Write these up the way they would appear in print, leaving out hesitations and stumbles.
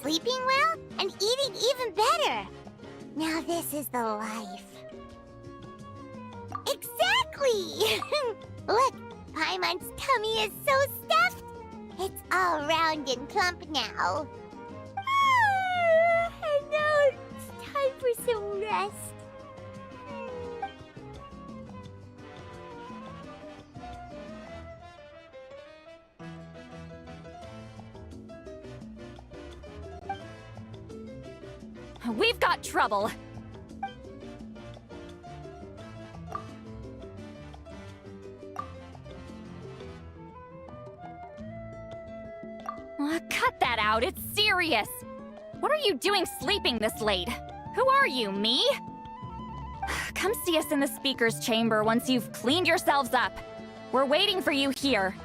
sleeping well and eating even better. Now this is the life. Exactly! Look, Paimon's tummy is so stuffed. It's all round and plump now. And now it's time for some rest. We've got trouble. Cut that out, it's serious. What are you doing sleeping this late? Who are you, me? Come see us in the speaker's chamber once you've cleaned yourselves up. We're waiting for you here.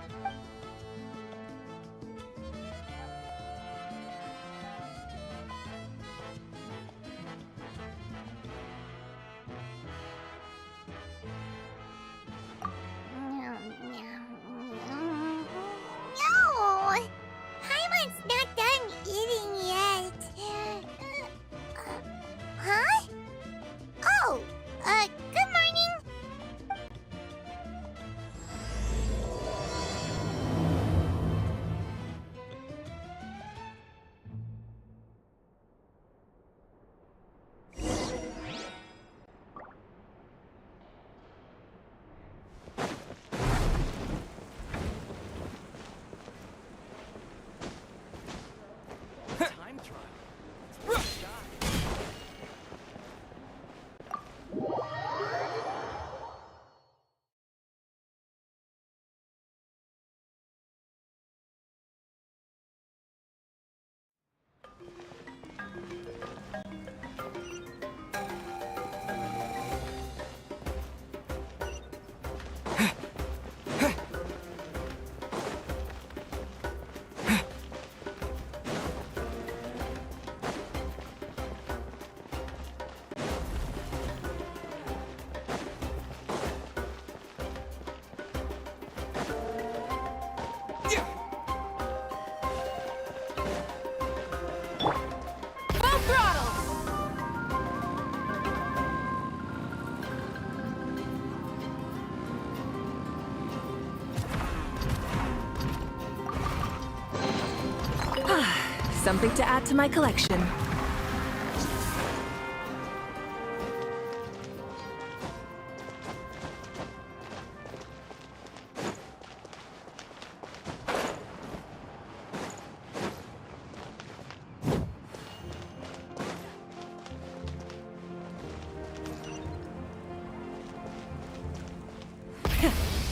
Something to add to my collection.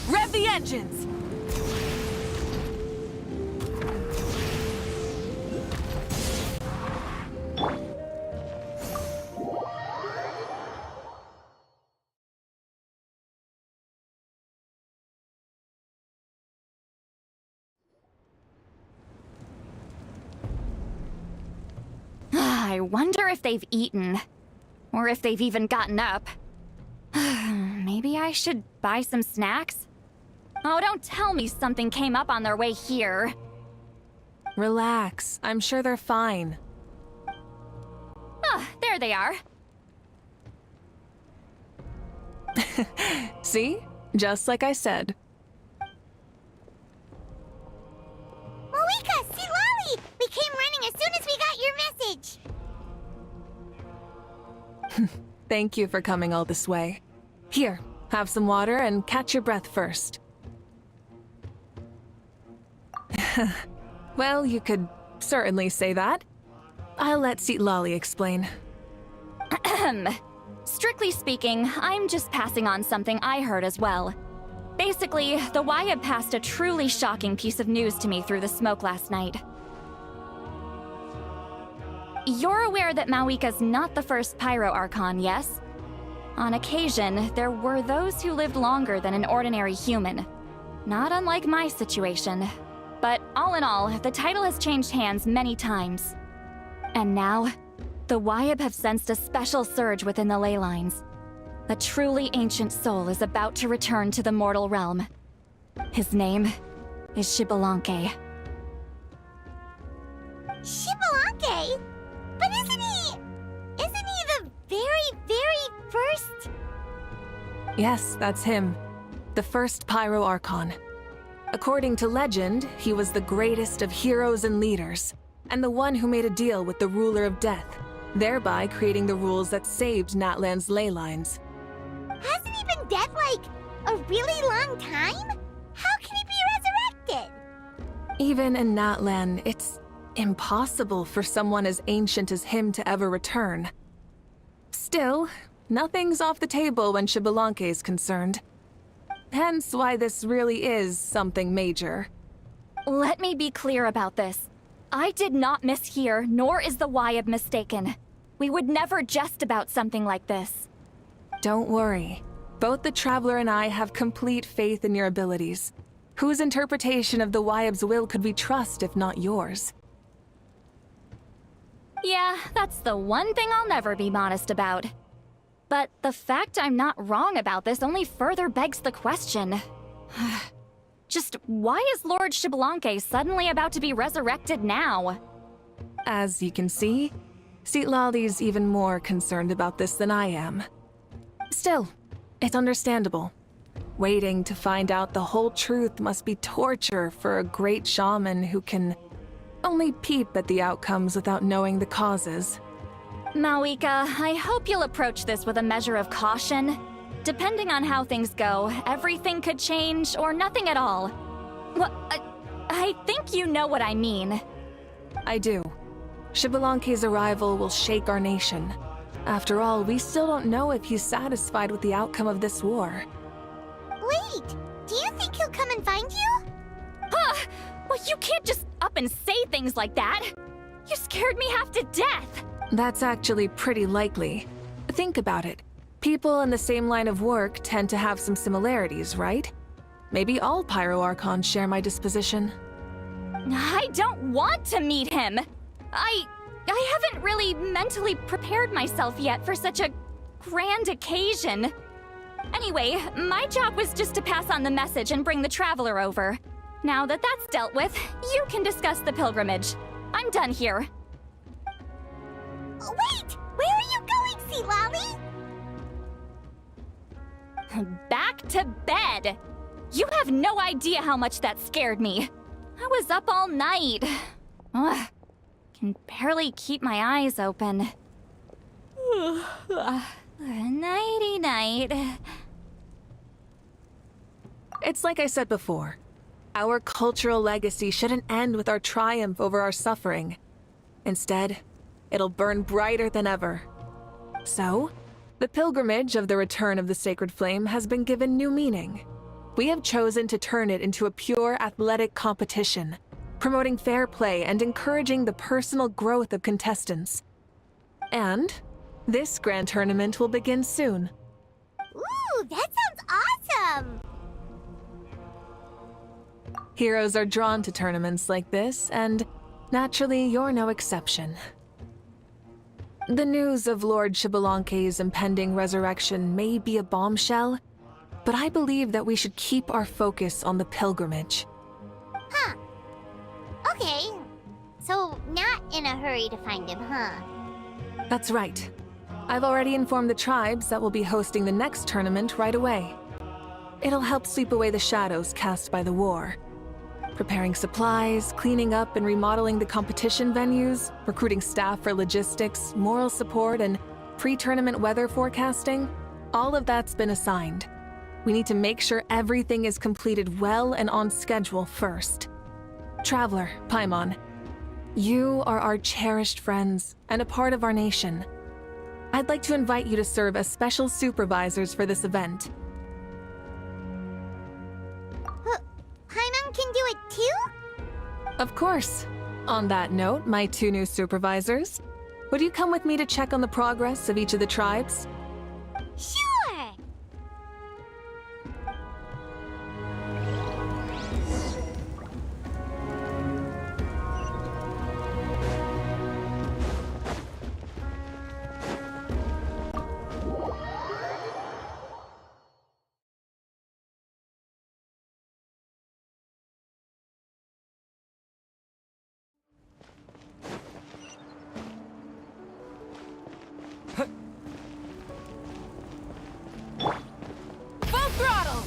Rev the engines! I wonder if they've eaten. Or if they've even gotten up. Maybe I should buy some snacks? Oh, don't tell me something came up on their way here. Relax. I'm sure they're fine. Ah, there they are. See? Just like I said. Mavuika, see Lolly! We came running as soon as we got your message. Thank you for coming all this way. Here, have some water and catch your breath first. Well, you could certainly say that. I'll let Lolly explain. Strictly speaking, I'm just passing on something I heard as well. Basically, the Wyab passed a truly shocking piece of news to me through the smoke last night. You're aware that Mavuika's not the first Pyro Archon, yes? On occasion, there were those who lived longer than an ordinary human. Not unlike my situation. But all in all, the title has changed hands many times. And now, the Wyab have sensed a special surge within the ley lines. A truly ancient soul is about to return to the mortal realm. His name is Xbalanque. Xbalanque? But isn't he the very first? Yes, that's him. The first Pyro Archon. According to legend, he was the greatest of heroes and leaders, and the one who made a deal with the ruler of death, thereby creating the rules that saved Natlan's ley lines. Hasn't he been dead like a really long time? How can he be resurrected? Even in Natlan, it's impossible for someone as ancient as him to ever return. Still, nothing's off the table when Xbalanque is concerned. Hence why this really is something major. Let me be clear about this. I did not mishear, nor is the Wyab mistaken. We would never jest about something like this. Don't worry. Both the Traveler and I have complete faith in your abilities. Whose interpretation of the Wyab's will could we trust if not yours? Yeah, that's the one thing I'll never be modest about. But the fact I'm not wrong about this only further begs the question. Just why is Lord Xbalanque suddenly about to be resurrected now? As you can see, Lolly's even more concerned about this than I am. Still, it's understandable. Waiting to find out the whole truth must be torture for a great shaman who can only peep at the outcomes without knowing the causes. Mavuika, I hope you'll approach this with a measure of caution. Depending on how things go, everything could change or nothing at all. Well, I think you know what I mean. I do. Xbalanque's arrival will shake our nation. After all, we still don't know if he's satisfied with the outcome of this war. Wait, do you think he'll come and find you? Huh? Well, you can't just up and say things like that. You scared me half to death. That's actually pretty likely. Think about it. People in the same line of work tend to have some similarities, right? Maybe all Pyro Archons share my disposition. I don't want to meet him. I haven't really mentally prepared myself yet for such a grand occasion. Anyway, my job was just to pass on the message and bring the Traveler over. Now that that's dealt with, you can discuss the pilgrimage. I'm done here. Wait! Where are you going, Sea Lolly? Back to bed! You have no idea how much that scared me. I was up all night. Ugh. Can barely keep my eyes open. Nighty-night. It's like I said before. Our cultural legacy shouldn't end with our triumph over our suffering. Instead, it'll burn brighter than ever. So, the pilgrimage of the return of the sacred flame has been given new meaning. We have chosen to turn it into a pure athletic competition, promoting fair play and encouraging the personal growth of contestants. And this grand tournament will begin soon. Ooh, that sounds awesome! Heroes are drawn to tournaments like this, and naturally, you're no exception. The news of Lord Xbalanque's impending resurrection may be a bombshell, but I believe that we should keep our focus on the pilgrimage. Huh. Okay. So, not in a hurry to find him, huh? That's right. I've already informed the tribes that we'll be hosting the next tournament right away. It'll help sweep away the shadows cast by the war. Preparing supplies, cleaning up and remodeling the competition venues, recruiting staff for logistics, moral support, and pre-tournament weather forecasting, all of that's been assigned. We need to make sure everything is completed well and on schedule first. Traveler, Paimon, you are our cherished friends and a part of our nation. I'd like to invite you to serve as special supervisors for this event. Paimon can do it too? Of course. On that note, my two new supervisors, would you come with me to check on the progress of each of the tribes? Sure! Full throttle!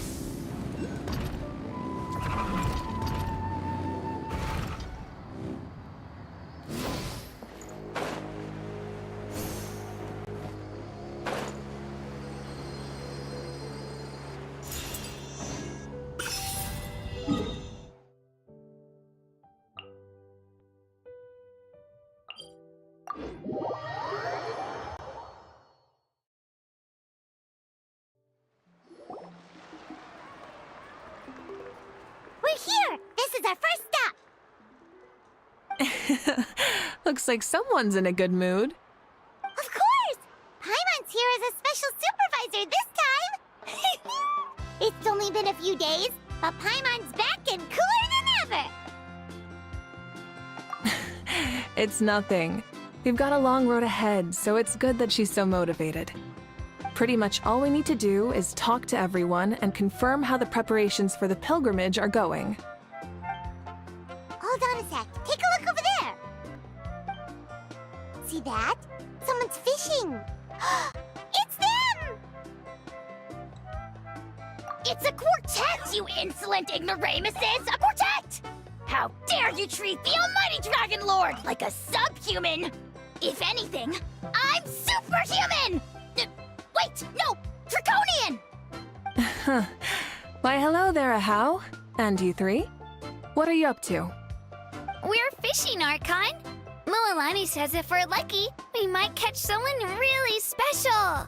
We're here! This is our first stop! Looks like someone's in a good mood. Of course! Paimon's here as a special supervisor this time! It's only been a few days, but Paimon's back and cooler than ever! It's nothing. We've got a long road ahead, so it's good that she's so motivated. Pretty much all we need to do is talk to everyone and confirm how the preparations for the pilgrimage are going. Hold on a sec. Take a look over there! See that? Someone's fishing! It's them! It's a quartet, you insolent ignoramuses! A quartet! How dare you treat the almighty Dragon Lord like a subhuman! If anything, I'm superhuman! Wait, no! Draconian! Why, hello there, Ahau. And you three? What are you up to? We're fishing, Archon. Mililani says if we're lucky, we might catch someone really special.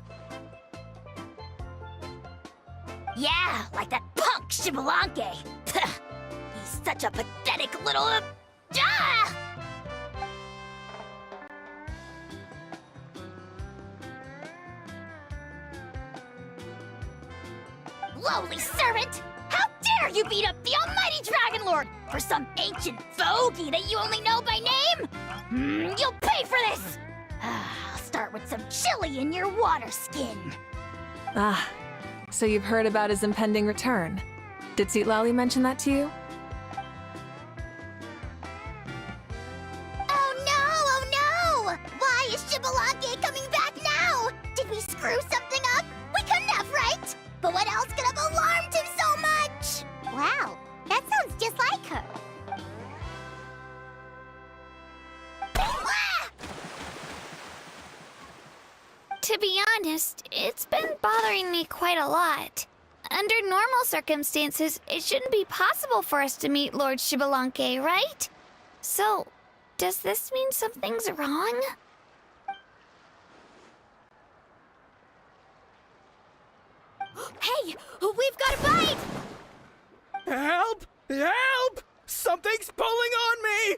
Yeah, like that punk Xbalanque. He's such a pathetic little... Ah! Lowly servant! How dare you beat up the almighty Dragon Lord for some ancient fogey that you only know by name? You'll pay for this! I'll start with some chili in your water skin. Ah, so you've heard about his impending return. Did Citlali mention that to you? Oh no! Why is Xbalanque coming back now? Did we screw something up? We couldn't have, right? But what else could have alarmed him so much? Wow, that sounds just like her. To be honest, it's been bothering me quite a lot. Under normal circumstances, it shouldn't be possible for us to meet Lord Shibalanke, right? So, does this mean something's wrong? Hey! We've got a bite! Help! Help! Something's pulling on me!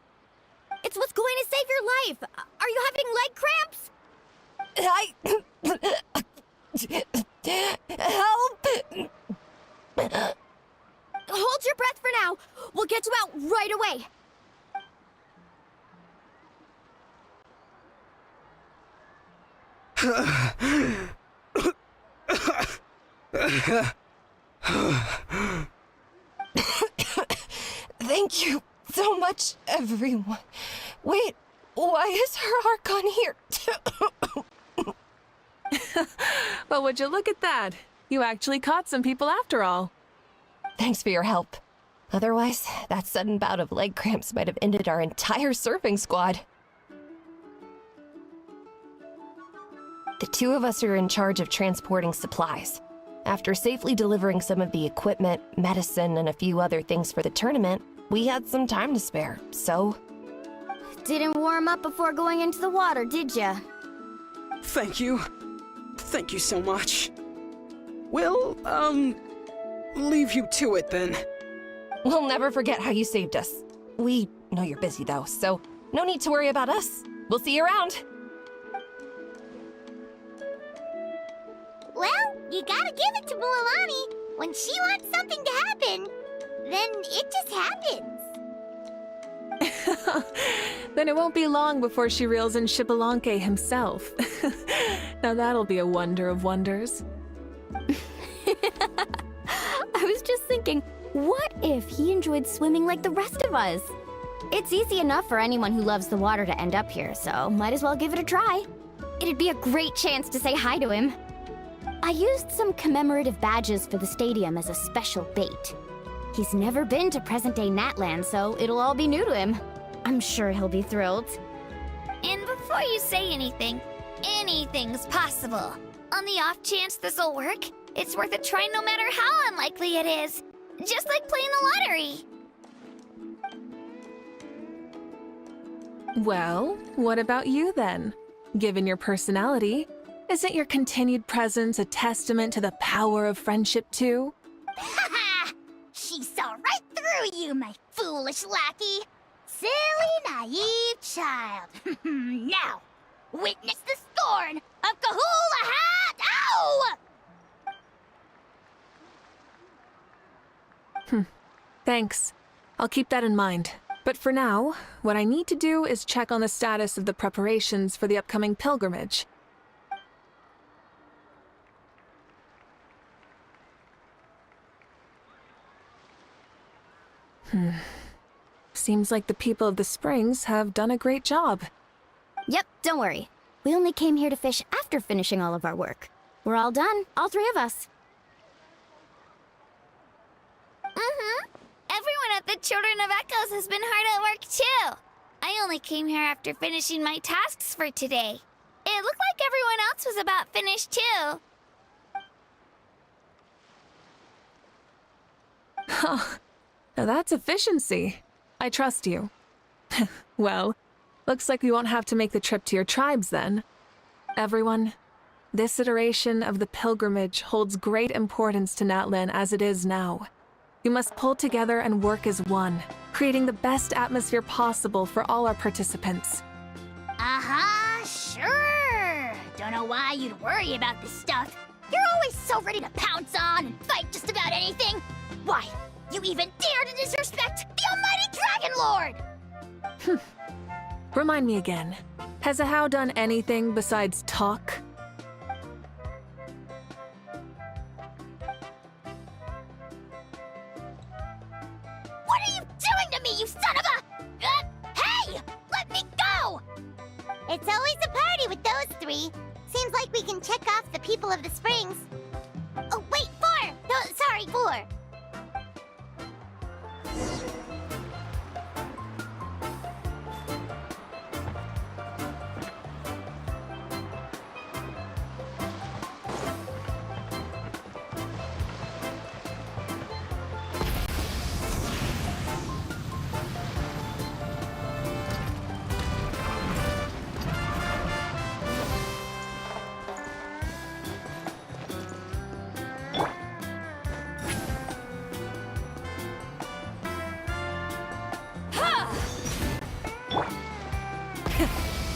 It's what's going to save your life! Are you having leg cramps? Help! Hold your breath for now. We'll get you out right away. Thank you so much, everyone. Wait, why is her Archon here? Well, would you look at that? You actually caught some people after all. Thanks for your help. Otherwise, that sudden bout of leg cramps might have ended our entire surfing squad. The two of us are in charge of transporting supplies. After safely delivering some of the equipment, medicine, and a few other things for the tournament, we had some time to spare, so... Didn't warm up before going into the water, did ya? Thank you. Thank you so much. We'll, leave you to it then. We'll never forget how you saved us. We know you're busy though, so no need to worry about us. We'll see you around. Well, you gotta give it to Mualani. When she wants something to happen, then it just happens. Then it won't be long before she reels in Shibalanke himself. Now that'll be a wonder of wonders. I was just thinking, what if he enjoyed swimming like the rest of us? It's easy enough for anyone who loves the water to end up here, so might as well give it a try. It'd be a great chance to say hi to him. I used some commemorative badges for the stadium as a special bait. He's never been to present-day Natland, so it'll all be new to him. I'm sure he'll be thrilled. And before you say anything, anything's possible. On the off chance this'll work, it's worth a try no matter how unlikely it is. Just like playing the lottery. Well, what about you then? Given your personality, isn't your continued presence a testament to the power of friendship too? Ha ha! She saw right through you, my foolish lackey. Silly, naive child. Now, witness the scorn of Kahula Hat! Ow! Thanks. I'll keep that in mind. But for now, what I need to do is check on the status of the preparations for the upcoming pilgrimage. Seems like the people of the Springs have done a great job. Yep, don't worry. We only came here to fish after finishing all of our work. We're all done, all three of us. Everyone at the Children of Echoes has been hard at work too. I only came here after finishing my tasks for today. It looked like everyone else was about finished too. Now that's efficiency. I trust you. Well, looks like we won't have to make the trip to your tribes then. Everyone, this iteration of the pilgrimage holds great importance to Natlan as it is now. We must pull together and work as one, creating the best atmosphere possible for all our participants. Sure. Don't know why you'd worry about this stuff. You're always so ready to pounce on and fight just about anything. Why, you even dare to disrespect the almighty Dragon Lord! Remind me again, has Ahau done anything besides talk? What are you doing to me, you son of a... hey! Let me go! It's always a party with those three. Seems like we can check off the people of the Springs. Oh, wait, 4! No, sorry, 4.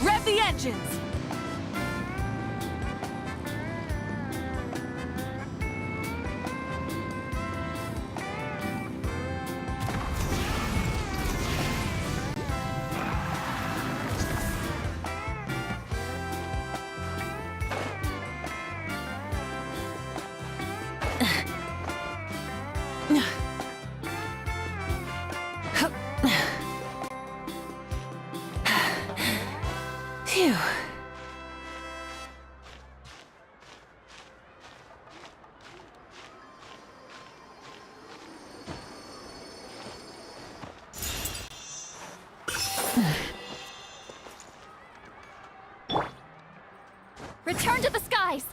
Rev the engines! Phew. Return to the skies!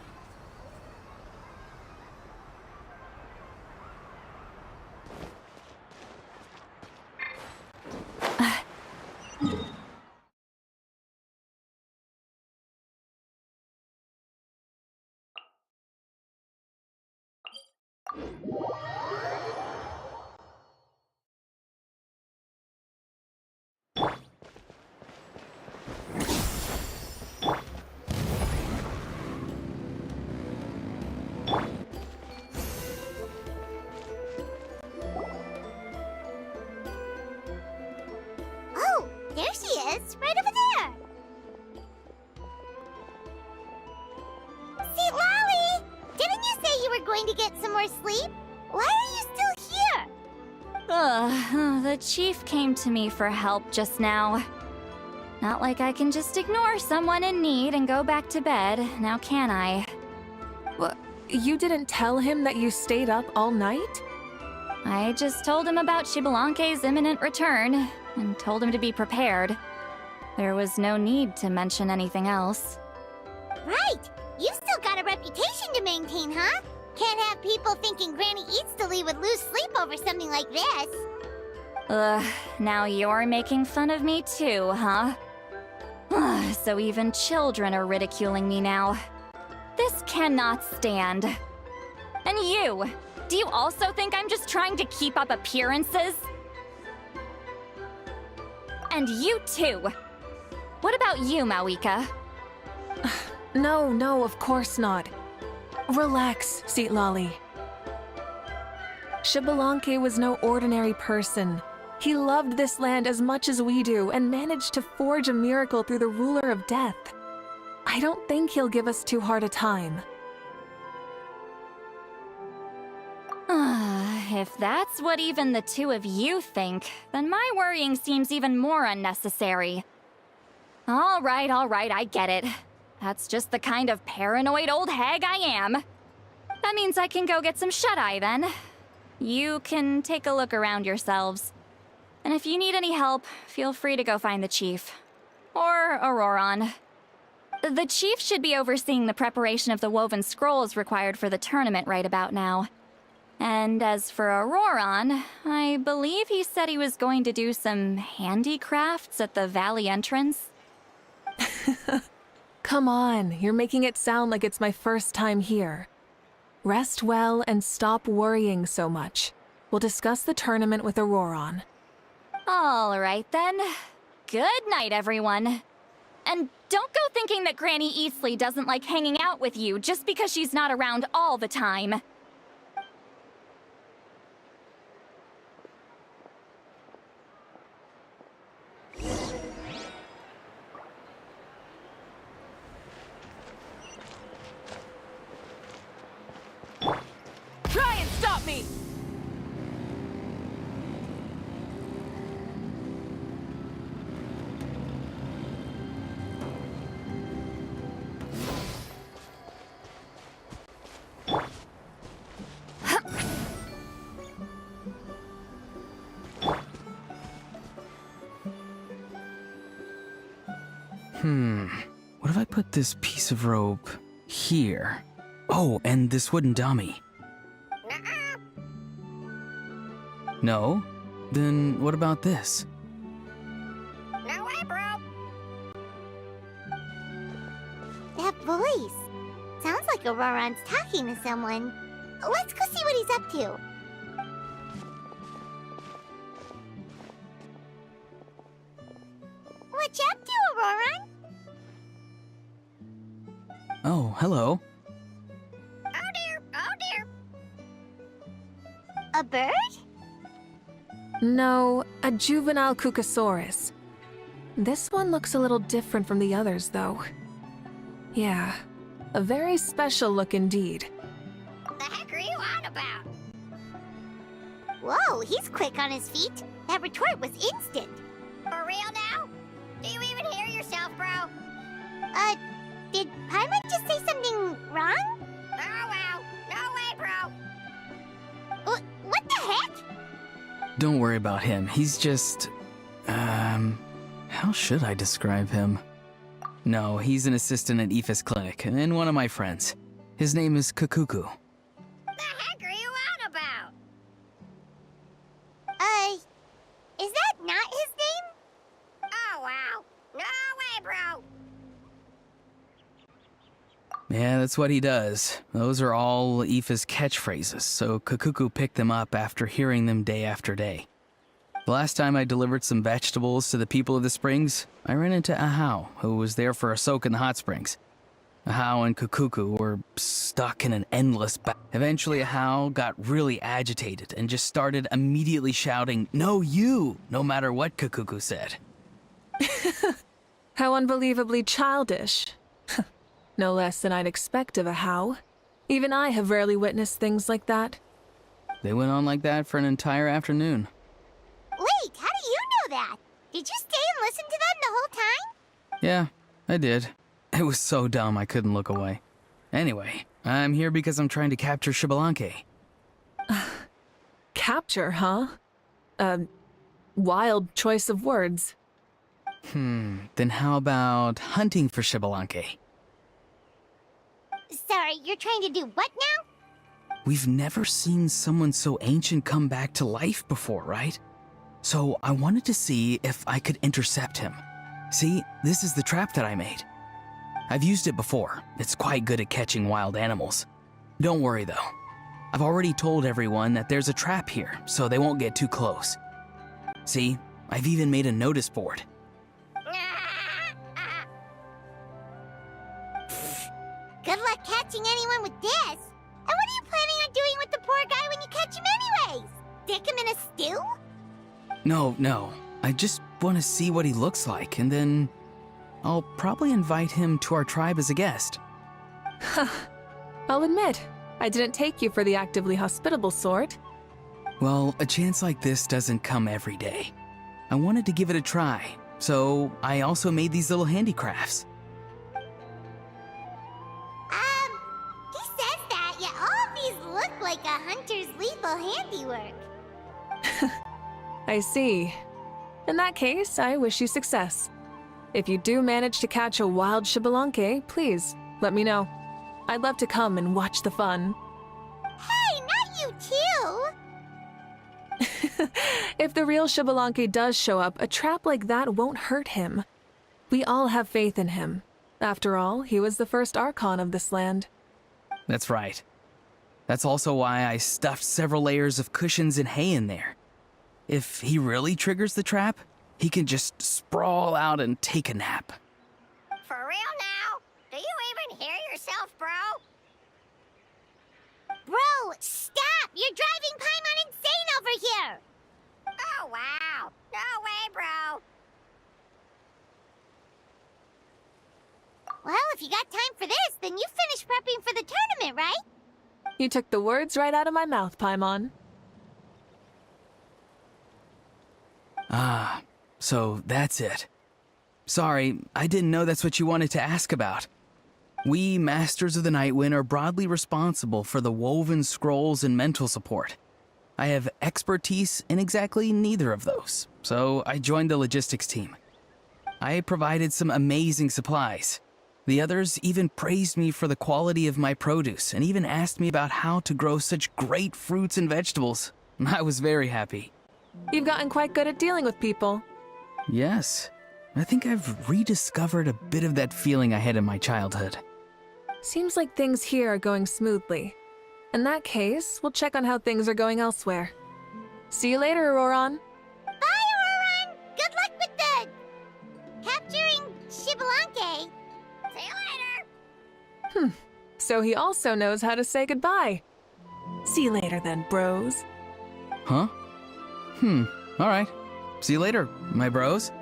Oh, there she is, right over there. See, Lolly, didn't you say you were going to get some more sleep? Why are you still here? The chief came to me for help just now. Not like I can just ignore someone in need and go back to bed, now can I? What? You didn't tell him that you stayed up all night? I just told him about Xbalanque's imminent return, and told him to be prepared. There was no need to mention anything else. Right, you've still got a reputation to maintain, huh? Can't have people thinking Granny Eatsterly would lose sleep over something like this. Ugh, now you're making fun of me too, huh? So even children are ridiculing me now. This cannot stand. And you! Do you also think I'm just trying to keep up appearances? And you too! What about you, Mavuika? No, of course not. Relax, Lolly. Xbalanque was no ordinary person. He loved this land as much as we do and managed to forge a miracle through the ruler of death. I don't think he'll give us too hard a time. If that's what even the two of you think, then my worrying seems even more unnecessary. All right, I get it. That's just the kind of paranoid old hag I am. That means I can go get some shut-eye then. You can take a look around yourselves. And if you need any help, feel free to go find the chief. Or Auroron. The chief should be overseeing the preparation of the woven scrolls required for the tournament right about now. And as for Auroron, I believe he said he was going to do some handicrafts at the valley entrance. Come on, you're making it sound like it's my first time here. Rest well and stop worrying so much. We'll discuss the tournament with Auroron. All right then. Good night, everyone. And don't go thinking that Granny Eastly doesn't like hanging out with you just because she's not around all the time. Try and stop me! What if I put this piece of rope here? Oh, and this wooden dummy. No? Then what about this? No way, bro. That voice. Sounds like Auroron's talking to someone. Let's go see what he's up to. What you up to, Auroron? Oh, hello. Oh dear, oh dear. A bird? No, a juvenile Cucosaurus. This one looks a little different from the others, though. Yeah, a very special look indeed. The heck are you on about? Whoa, he's quick on his feet. That retort was instant. For real now? Do you even hear yourself, bro? Did Paimon just say something wrong? Oh wow, no way, bro. What the heck? Don't worry about him. He's just... how should I describe him? No, he's an assistant at Aoife's clinic, and one of my friends. His name is Kakuku. The heck are you on about? Is that not his name? Oh wow, no way, bro. Yeah, that's what he does. Those are all Aoife's catchphrases, so Kakuku picked them up after hearing them day after day. The last time I delivered some vegetables to the people of the springs, I ran into Ahau, who was there for a soak in the hot springs. Ahau and Kakuku were stuck in an endless battle. Eventually, Ahau got really agitated and just started immediately shouting, "No, you!" no matter what Kakuku said. How unbelievably childish. No less than I'd expect of a How. Even I have rarely witnessed things like that. They went on like that for an entire afternoon. Wait, how do you know that? Did you stay and listen to them the whole time? Yeah, I did. It was so dumb I couldn't look away. Anyway, I'm here because I'm trying to capture Xbalanque. Capture, huh? Wild choice of words. Then how about hunting for Xbalanque? Sorry, you're trying to do what now? We've never seen someone so ancient come back to life before, right? So I wanted to see if I could intercept him. See, this is the trap that I made. I've used it before. It's quite good at catching wild animals. Don't worry though. I've already told everyone that there's a trap here, so they won't get too close. See, I've even made a notice board. Good luck catching anyone with this. And what are you planning on doing with the poor guy when you catch him anyways? Stick him in a stew? No. I just want to see what he looks like, and then I'll probably invite him to our tribe as a guest. I'll admit, I didn't take you for the actively hospitable sort. Well, a chance like this doesn't come every day. I wanted to give it a try, so I also made these little handicrafts. He says that, yet all of these look like a hunter's lethal handiwork. I see. In that case, I wish you success. If you do manage to catch a wild Xbalanque, please, let me know. I'd love to come and watch the fun. Hey, not you too! If the real Xbalanque does show up, a trap like that won't hurt him. We all have faith in him. After all, he was the first Archon of this land. That's right. That's also why I stuffed several layers of cushions and hay in there. If he really triggers the trap, he can just sprawl out and take a nap. For real now? Do you even hear yourself, bro? Bro, stop! You're driving Paimon insane over here! Oh wow, no way, bro. Well, if you got time for this, then you finished prepping for the tournament, right? You took the words right out of my mouth, Paimon. Ah, so that's it. Sorry, I didn't know that's what you wanted to ask about. We, Masters of the Nightwind, are broadly responsible for the woven scrolls and mental support. I have expertise in exactly neither of those, so I joined the logistics team. I provided some amazing supplies. The others even praised me for the quality of my produce and even asked me about how to grow such great fruits and vegetables. I was very happy. You've gotten quite good at dealing with people. Yes, I think I've rediscovered a bit of that feeling I had in my childhood. Seems like things here are going smoothly. In that case, we'll check on how things are going elsewhere. See you later, Auroron. Bye, Auroron! Good luck with the... capturing so he also knows how to say goodbye. See you later then, bros. Huh? Alright. See you later, my bros.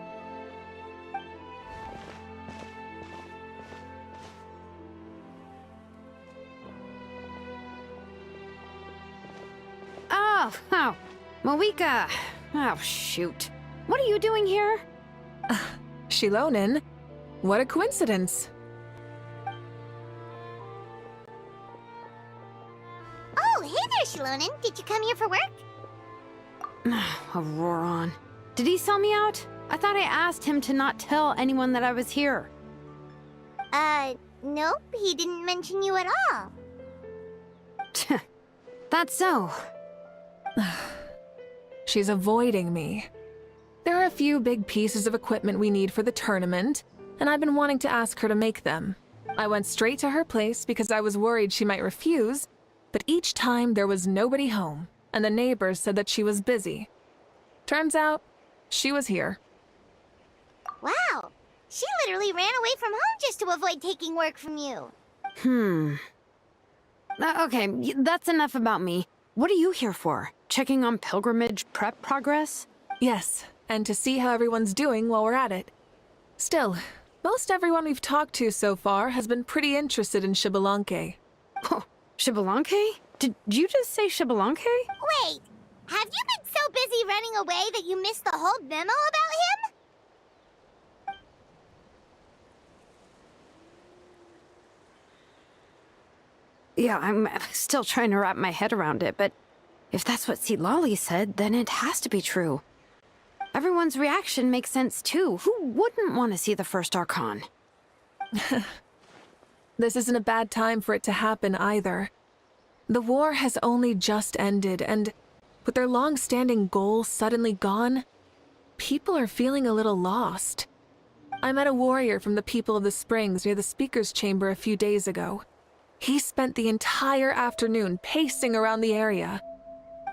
Oh, Mavuika. Oh, shoot. What are you doing here? Shilonen, what a coincidence. Oh, hey there, Shilonen. Did you come here for work? Auroron. Did he sell me out? I thought I asked him to not tell anyone that I was here. Nope. He didn't mention you at all. That's so. She's avoiding me. There are a few big pieces of equipment we need for the tournament, and I've been wanting to ask her to make them. I went straight to her place because I was worried she might refuse, but each time there was nobody home, and the neighbors said that she was busy. Turns out, she was here. Wow. She literally ran away from home just to avoid taking work from you. Okay, that's enough about me. What are you here for? Checking on pilgrimage prep progress? Yes, and to see how everyone's doing while we're at it. Still, most everyone we've talked to so far has been pretty interested in Xbalanque. Oh, Xbalanque? Did you just say Xbalanque? Wait, have you been so busy running away that you missed the whole memo about him? Yeah, I'm still trying to wrap my head around it, but if that's what Lolly said, then it has to be true. Everyone's reaction makes sense too. Who wouldn't want to see the first Archon? This isn't a bad time for it to happen either. The war has only just ended, and with their long-standing goal suddenly gone, people are feeling a little lost. I met a warrior from the People of the Springs near the Speaker's Chamber a few days ago. He spent the entire afternoon pacing around the area.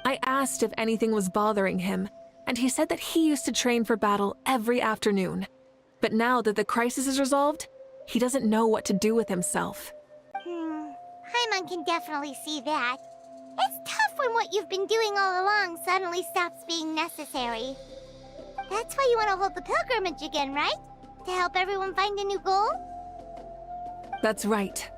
I asked if anything was bothering him, and he said that he used to train for battle every afternoon. But now that the crisis is resolved, he doesn't know what to do with himself. Paimon can definitely see that. It's tough when what you've been doing all along suddenly stops being necessary. That's why you want to hold the pilgrimage again, right? To help everyone find a new goal? That's right.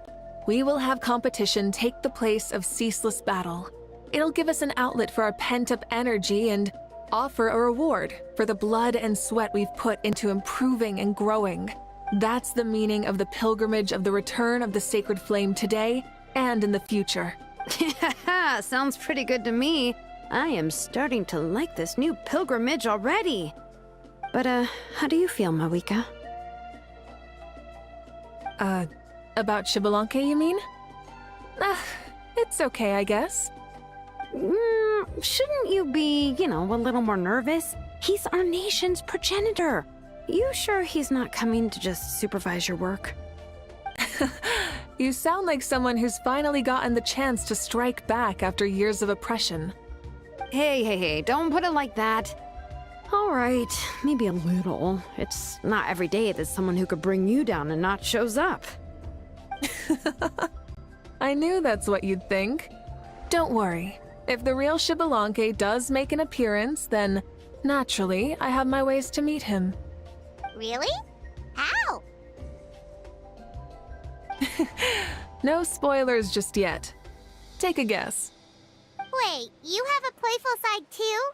We will have competition take the place of ceaseless battle. It'll give us an outlet for our pent-up energy and offer a reward for the blood and sweat we've put into improving and growing. That's the meaning of the pilgrimage of the return of the sacred flame today and in the future. Sounds pretty good to me. I am starting to like this new pilgrimage already. But, how do you feel, Mavuika? About Xbalanque, you mean? It's okay, I guess. Shouldn't you be, a little more nervous? He's our nation's progenitor. You sure he's not coming to just supervise your work? You sound like someone who's finally gotten the chance to strike back after years of oppression. Hey, don't put it like that. All right, maybe a little. It's not every day that someone who could bring you down a notch shows up. I knew that's what you'd think. Don't worry. If the real Xbalanque does make an appearance, then naturally I have my ways to meet him. Really? How? No spoilers just yet. Take a guess. Wait, you have a playful side too?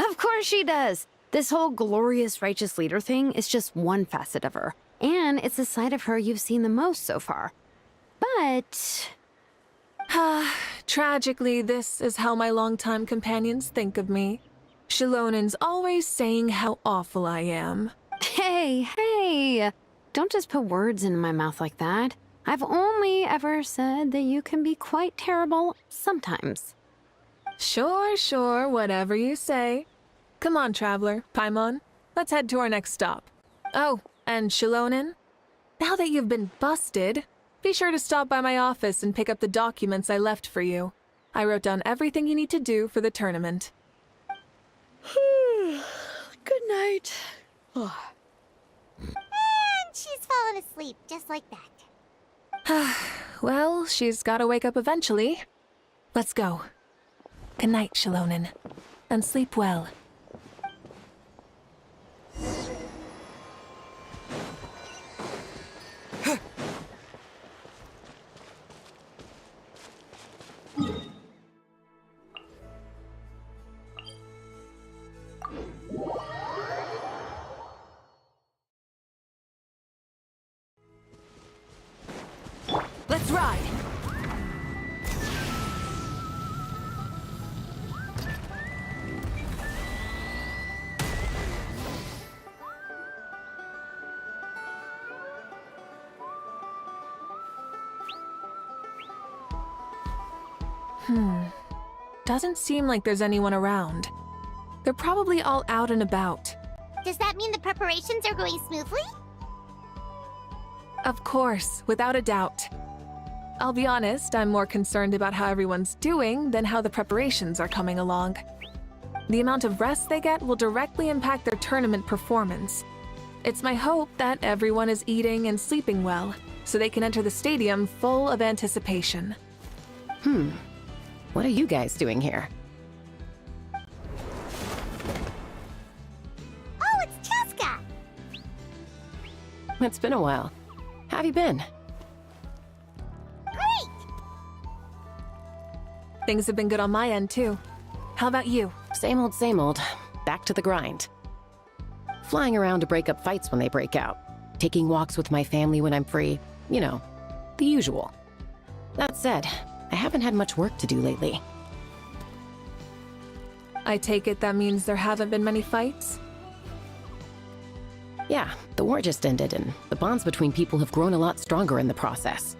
Of course she does. This whole glorious righteous leader thing is just one facet of her. And it's a side of her you've seen the most so far. But... Tragically, this is how my longtime companions think of me. Shilonen's always saying how awful I am. Hey! Don't just put words in my mouth like that. I've only ever said that you can be quite terrible sometimes. Sure, whatever you say. Come on, traveler, Paimon. Let's head to our next stop. Oh, and Shilonen, now that you've been busted, be sure to stop by my office and pick up the documents I left for you. I wrote down everything you need to do for the tournament. Good night. And she's fallen asleep just like that. Well, she's gotta wake up eventually. Let's go. Good night, Shalonen. And sleep well. Let's ride! Doesn't seem like there's anyone around. They're probably all out and about. Does that mean the preparations are going smoothly? Of course, without a doubt. I'll be honest, I'm more concerned about how everyone's doing than how the preparations are coming along. The amount of rest they get will directly impact their tournament performance. It's my hope that everyone is eating and sleeping well, so they can enter the stadium full of anticipation. What are you guys doing here? Oh, it's Cheska! It's been a while. How have you been? Great! Things have been good on my end, too. How about you? Same old, back to the grind. Flying around to break up fights when they break out. Taking walks with my family when I'm free. You know, the usual. That said, I haven't had much work to do lately. I take it that means there haven't been many fights? Yeah, the war just ended, and the bonds between people have grown a lot stronger in the process.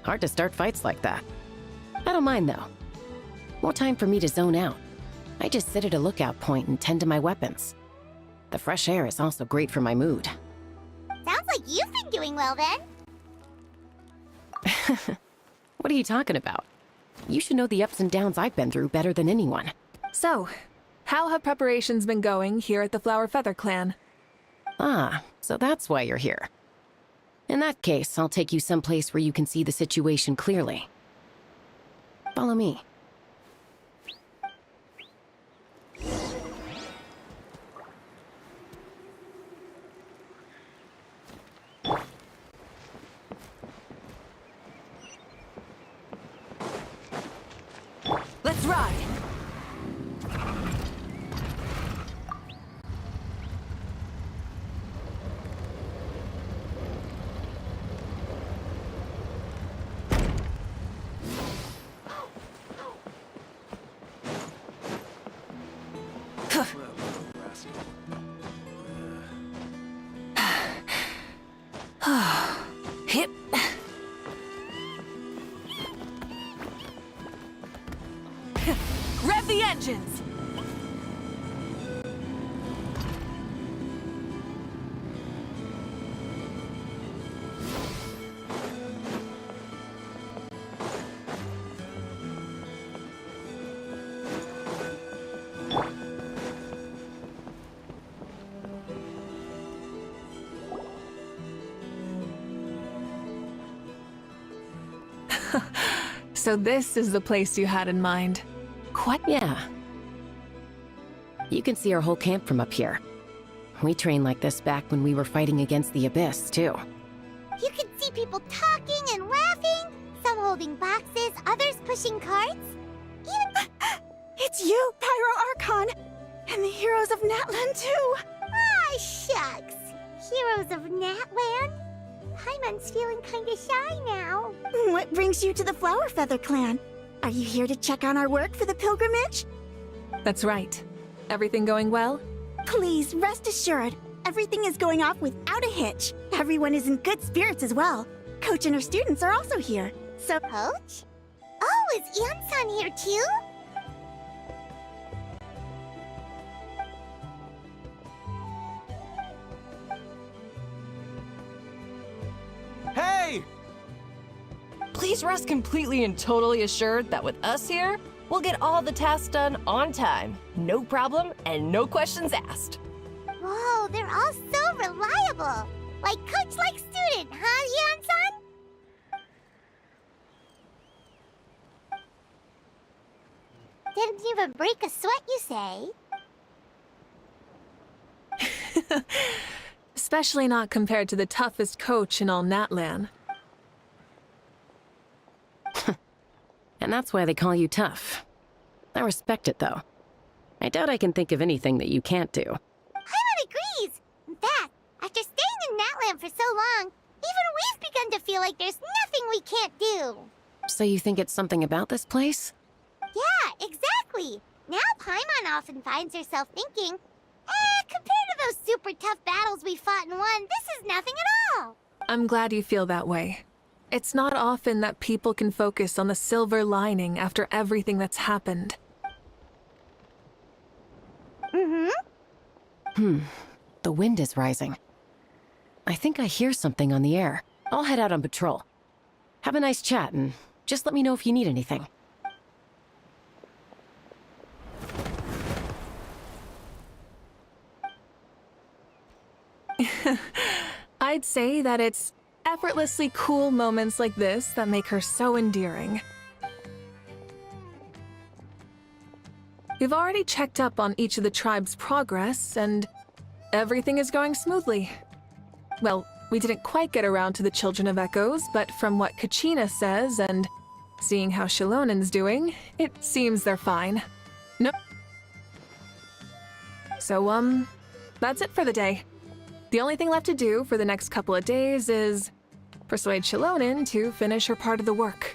Hard to start fights like that. I don't mind, though. More time for me to zone out. I just sit at a lookout point and tend to my weapons. The fresh air is also great for my mood. Sounds like you've been doing well then. What are you talking about? You should know the ups and downs I've been through better than anyone. So, how have preparations been going here at the Flower Feather Clan? Ah, so that's why you're here. In that case, I'll take you someplace where you can see the situation clearly. Follow me. Let's ride! Hip. Rev the engines! So this is the place you had in mind. Quite. Yeah. You can see our whole camp from up here. We trained like this back when we were fighting against the Abyss, too. You can see people talking and laughing, some holding boxes, others pushing carts. Even It's you, Pyro Archon! And the heroes of Natlan, too! ah, shucks. Heroes of Natland? Paimon's feeling kinda shy now. What brings you to the Flower Feather Clan? Are you here to check on our work for the pilgrimage? That's right. Everything going well? Please, rest assured, everything is going off without a hitch. Everyone is in good spirits as well. Coach and her students are also here. So, Coach? Oh, is Anson here too? Hey! Please rest completely and totally assured that with us here, we'll get all the tasks done on time. No problem and no questions asked. Whoa, they're all so reliable. Like coach, like student, huh, Anson? didn't even break a sweat, you say? Especially not compared to the toughest coach in all Natlan. And that's why they call you tough. I respect it, though. I doubt I can think of anything that you can't do. Paimon agrees! In fact, after staying in Natlan for so long, even we've begun to feel like there's nothing we can't do. So you think it's something about this place? Yeah, exactly! Now Paimon often finds herself thinking, compared to those super tough battles we fought and won, this is nothing at all! I'm glad you feel that way. It's not often that people can focus on the silver lining after everything that's happened. The wind is rising. I think I hear something on the air. I'll head out on patrol. Have a nice chat, and just let me know if you need anything. I'd say that it's effortlessly cool moments like this that make her so endearing. We've already checked up on each of the tribe's progress, and everything is going smoothly. Well, we didn't quite get around to the Children of Echoes, but from what Kachina says and seeing how Shilonen's doing, it seems they're fine. No. So, that's it for the day. The only thing left to do for the next couple of days is persuade Shilonen to finish her part of the work.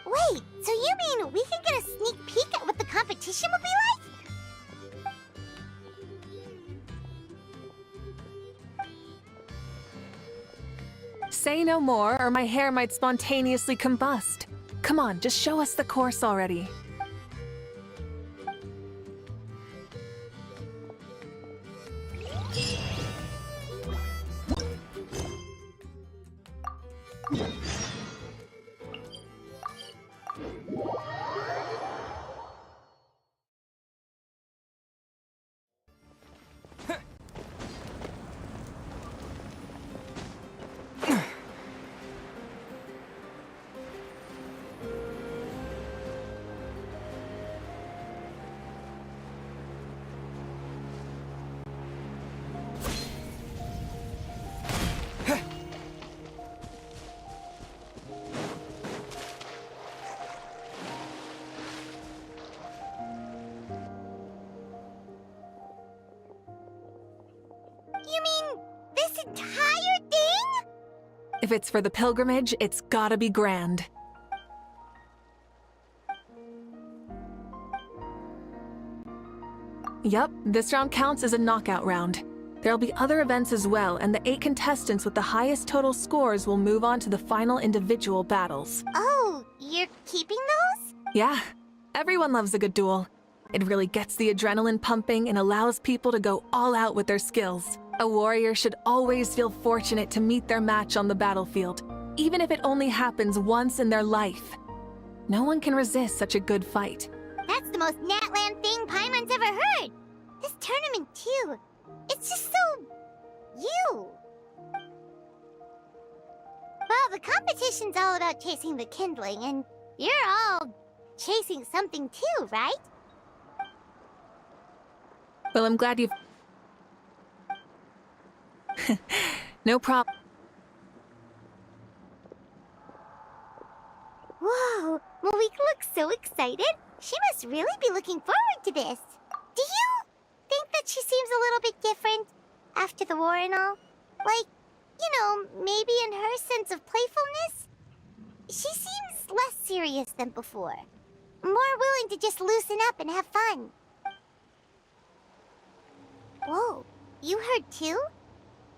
Wait, so you mean we can get a sneak peek at what the competition will be like? Say no more, or my hair might spontaneously combust. Come on, just show us the course already. You mean this entire thing? If it's for the pilgrimage, it's gotta be grand. Yup, this round counts as a knockout round. There'll be other events as well, and the 8 contestants with the highest total scores will move on to the final individual battles. Oh, you're keeping those? Yeah, everyone loves a good duel. It really gets the adrenaline pumping and allows people to go all out with their skills. A warrior should always feel fortunate to meet their match on the battlefield, even if it only happens once in their life. No one can resist such a good fight. That's the most Natlan thing Paimon's ever heard. This tournament, too. It's just so... you. Well, the competition's all about chasing the kindling, and you're all chasing something too, right? Well, I'm glad you've... No problem. Whoa, Mavuika looks so excited. She must really be looking forward to this. Do you think that she seems a little bit different after the war and all? Like, you know, maybe in her sense of playfulness? She seems less serious than before. More willing to just loosen up and have fun. Whoa, you heard too?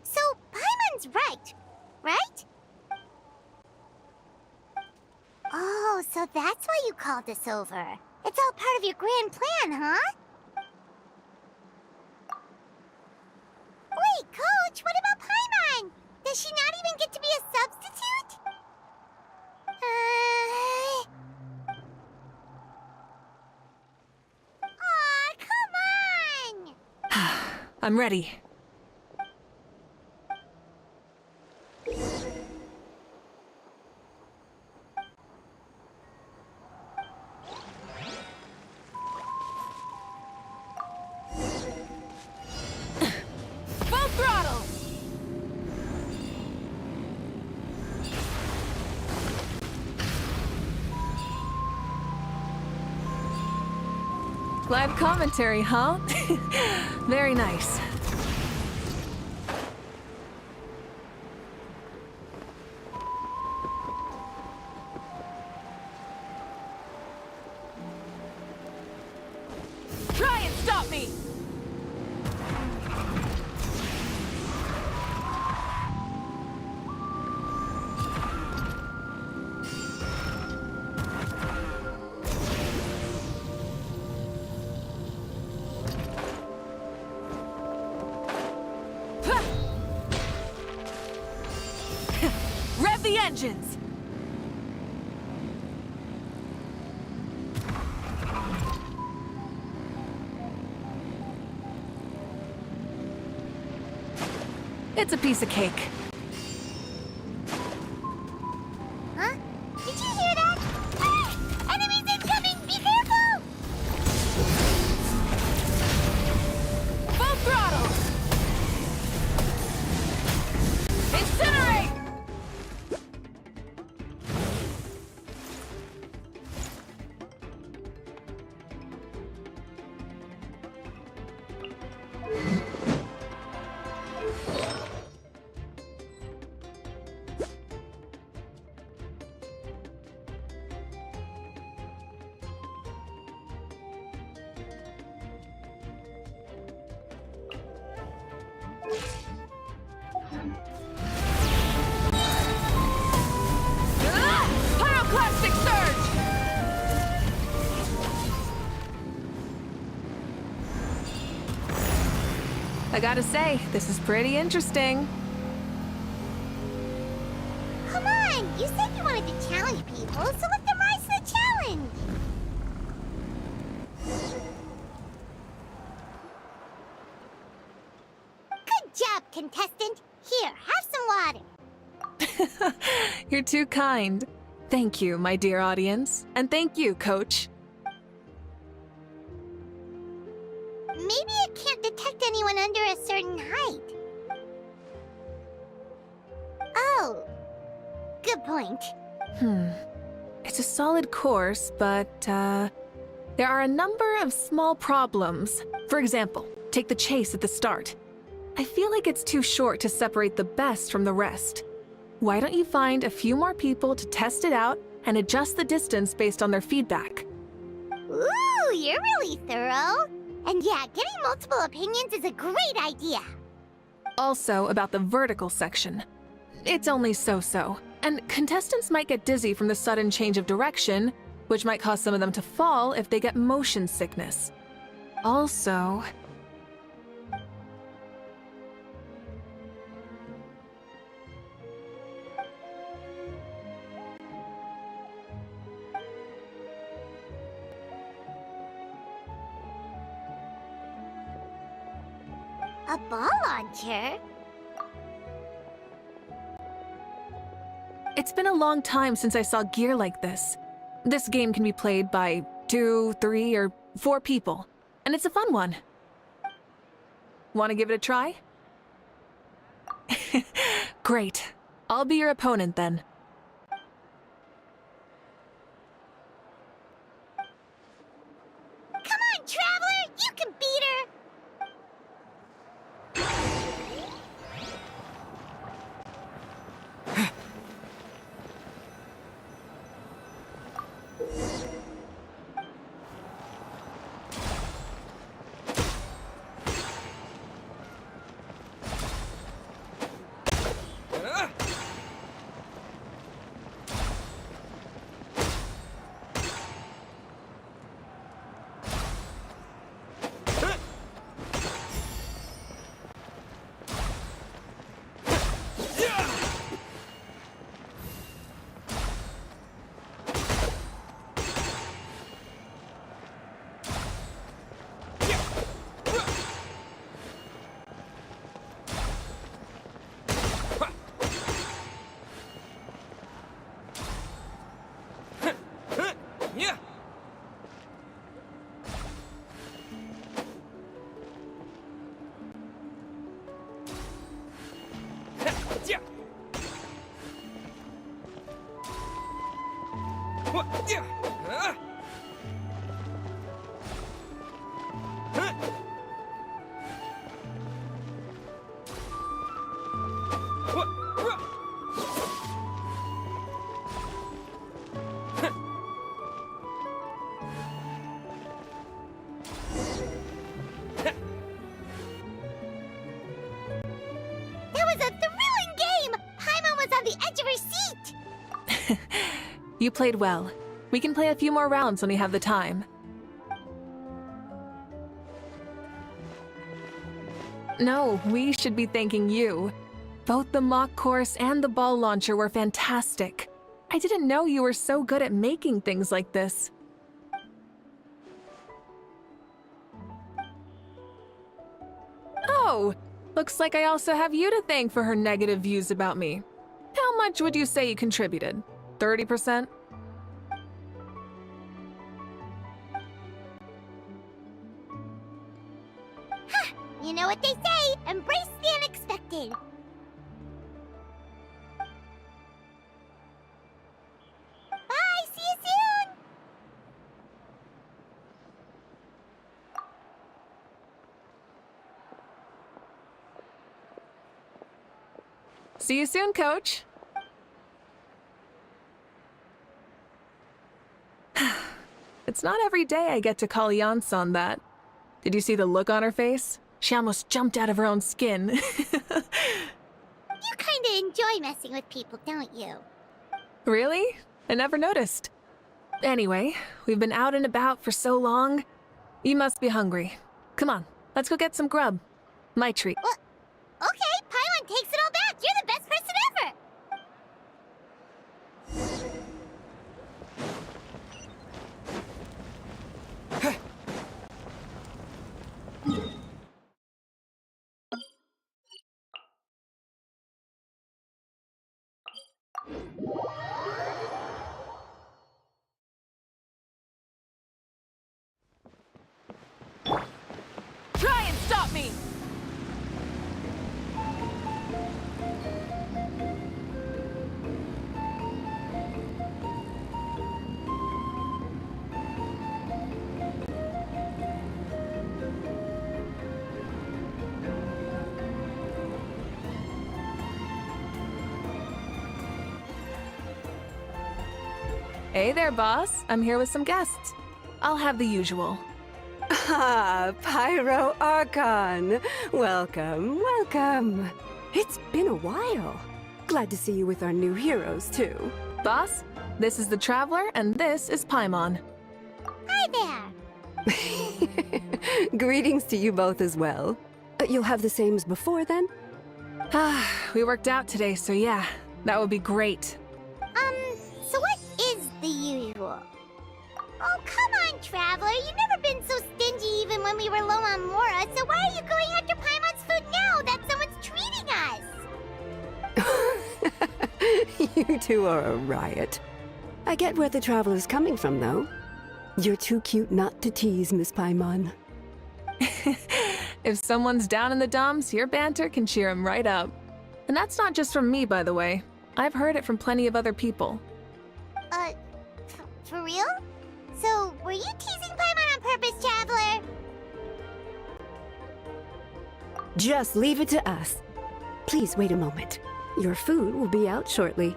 So, Paimon's right? Oh, so that's why you called us over. It's all part of your grand plan, huh? Wait, Coach, what about Paimon? Does she not even get to be a substitute? Aw, come on! I'm ready. Full throttle! Live commentary, huh? Very nice. Try and stop me! Rev the engines! It's a piece of cake. Huh? Did you hear that? Ah! Enemies incoming! Be careful! Full throttle! Incinerate! Pyroclastic surge! I gotta say, this is pretty interesting. Come on! You said you wanted to challenge people, so let them rise to the challenge! Good job, contestant! Here, have some water! You're too kind. Thank you, my dear audience. And thank you, Coach. Maybe it can't detect anyone under a certain height. Oh, good point. It's a solid course, but, there are a number of small problems. For example, take the chase at the start. I feel like it's too short to separate the best from the rest. Why don't you find a few more people to test it out and adjust the distance based on their feedback? Ooh, you're really thorough. And yeah, getting multiple opinions is a great idea. Also, about the vertical section. It's only so-so, and contestants might get dizzy from the sudden change of direction, which might cause some of them to fall if they get motion sickness. Also... A ball launcher? It's been a long time since I saw gear like this. This game can be played by 2, 3, or 4 people, and it's a fun one. Want to give it a try? Great. I'll be your opponent then. Come on, Traveler! You can beat her! That was a thrilling game! Paimon was on the edge of her seat! You played well. We can play a few more rounds when we have the time. No, we should be thanking you. Both the mock course and the ball launcher were fantastic. I didn't know you were so good at making things like this. Oh, looks like I also have you to thank for her negative views about me. How much would you say you contributed? 30%? You know what they say, embrace the unexpected. Bye, see you soon! See you soon, Coach. It's not every day I get to call Yansan that. Did you see the look on her face? She almost jumped out of her own skin. You kinda enjoy messing with people, don't you? Really? I never noticed. Anyway, we've been out and about for so long. You must be hungry. Come on, let's go get some grub. My treat. Well, okay, Paimon takes it all back. You're the best person ever. Try and stop me! Hey there, boss. I'm here with some guests. I'll have the usual. Ah, Pyro Archon. Welcome, welcome. It's been a while. Glad to see you with our new heroes, too. Boss, this is the Traveler, and this is Paimon. Hi there. Greetings to you both as well. You'll have the same as before, then? We worked out today, so yeah, that would be great. So what is the usual? Oh, come on, Traveler. You've never been so stingy even when we were low on Mora, so why are you going after Paimon's food now that someone's treating us? You two are a riot. I get where the Traveler's coming from, though. You're too cute not to tease, Miss Paimon. If someone's down in the dumps, your banter can cheer him right up. And that's not just from me, by the way. I've heard it from plenty of other people. For real? So, were you teasing Paimon on purpose, Traveler? Just leave it to us. Please wait a moment. Your food will be out shortly.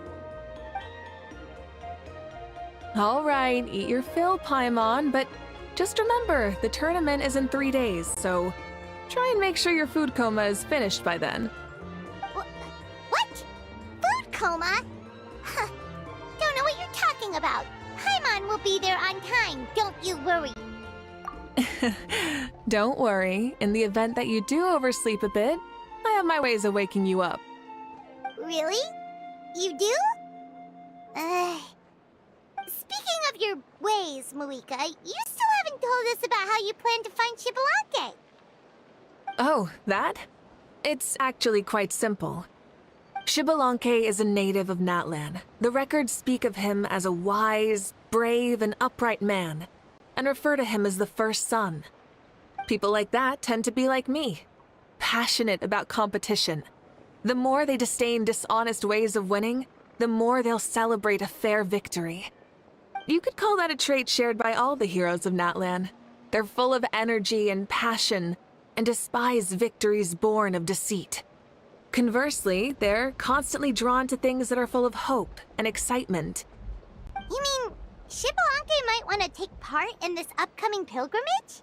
All right, eat your fill, Paimon, but just remember, the tournament is in 3 days, so try and make sure your food coma is finished by then. What? Food coma? Huh. Don't know what you're talking about. Paimon will be there on time, don't you worry. Don't worry, in the event that you do oversleep a bit, I have my ways of waking you up. Really? You do? Speaking of your ways, Mavuika, you still haven't told us about how you plan to find Xbalanque. Oh, that? It's actually quite simple. Xbalanque is a native of Natlan. The records speak of him as a wise, brave, and upright man, and refer to him as the first son. People like that tend to be like me, passionate about competition. The more they disdain dishonest ways of winning, the more they'll celebrate a fair victory. You could call that a trait shared by all the heroes of Natlan. They're full of energy and passion, and despise victories born of deceit. Conversely, they're constantly drawn to things that are full of hope and excitement. You mean Xbalanque might want to take part in this upcoming pilgrimage?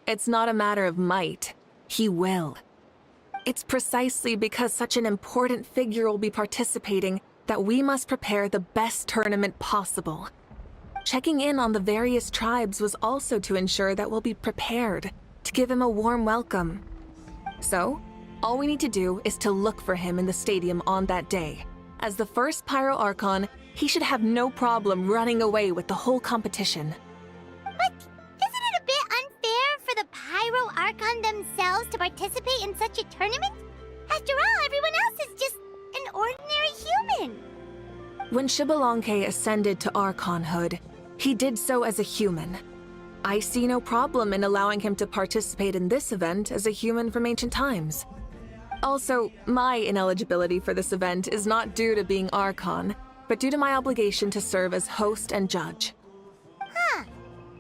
It's not a matter of might. He will. It's precisely because such an important figure will be participating that we must prepare the best tournament possible. Checking in on the various tribes was also to ensure that we'll be prepared to give him a warm welcome. So, all we need to do is to look for him in the stadium on that day. As the first Pyro Archon, he should have no problem running away with the whole competition. But isn't it a bit unfair for the Pyro Archon themselves to participate in such a tournament? After all, everyone else is just an ordinary human. When Xbalanque ascended to Archonhood, he did so as a human. I see no problem in allowing him to participate in this event as a human from ancient times. Also, my ineligibility for this event is not due to being Archon, but due to my obligation to serve as host and judge. Huh.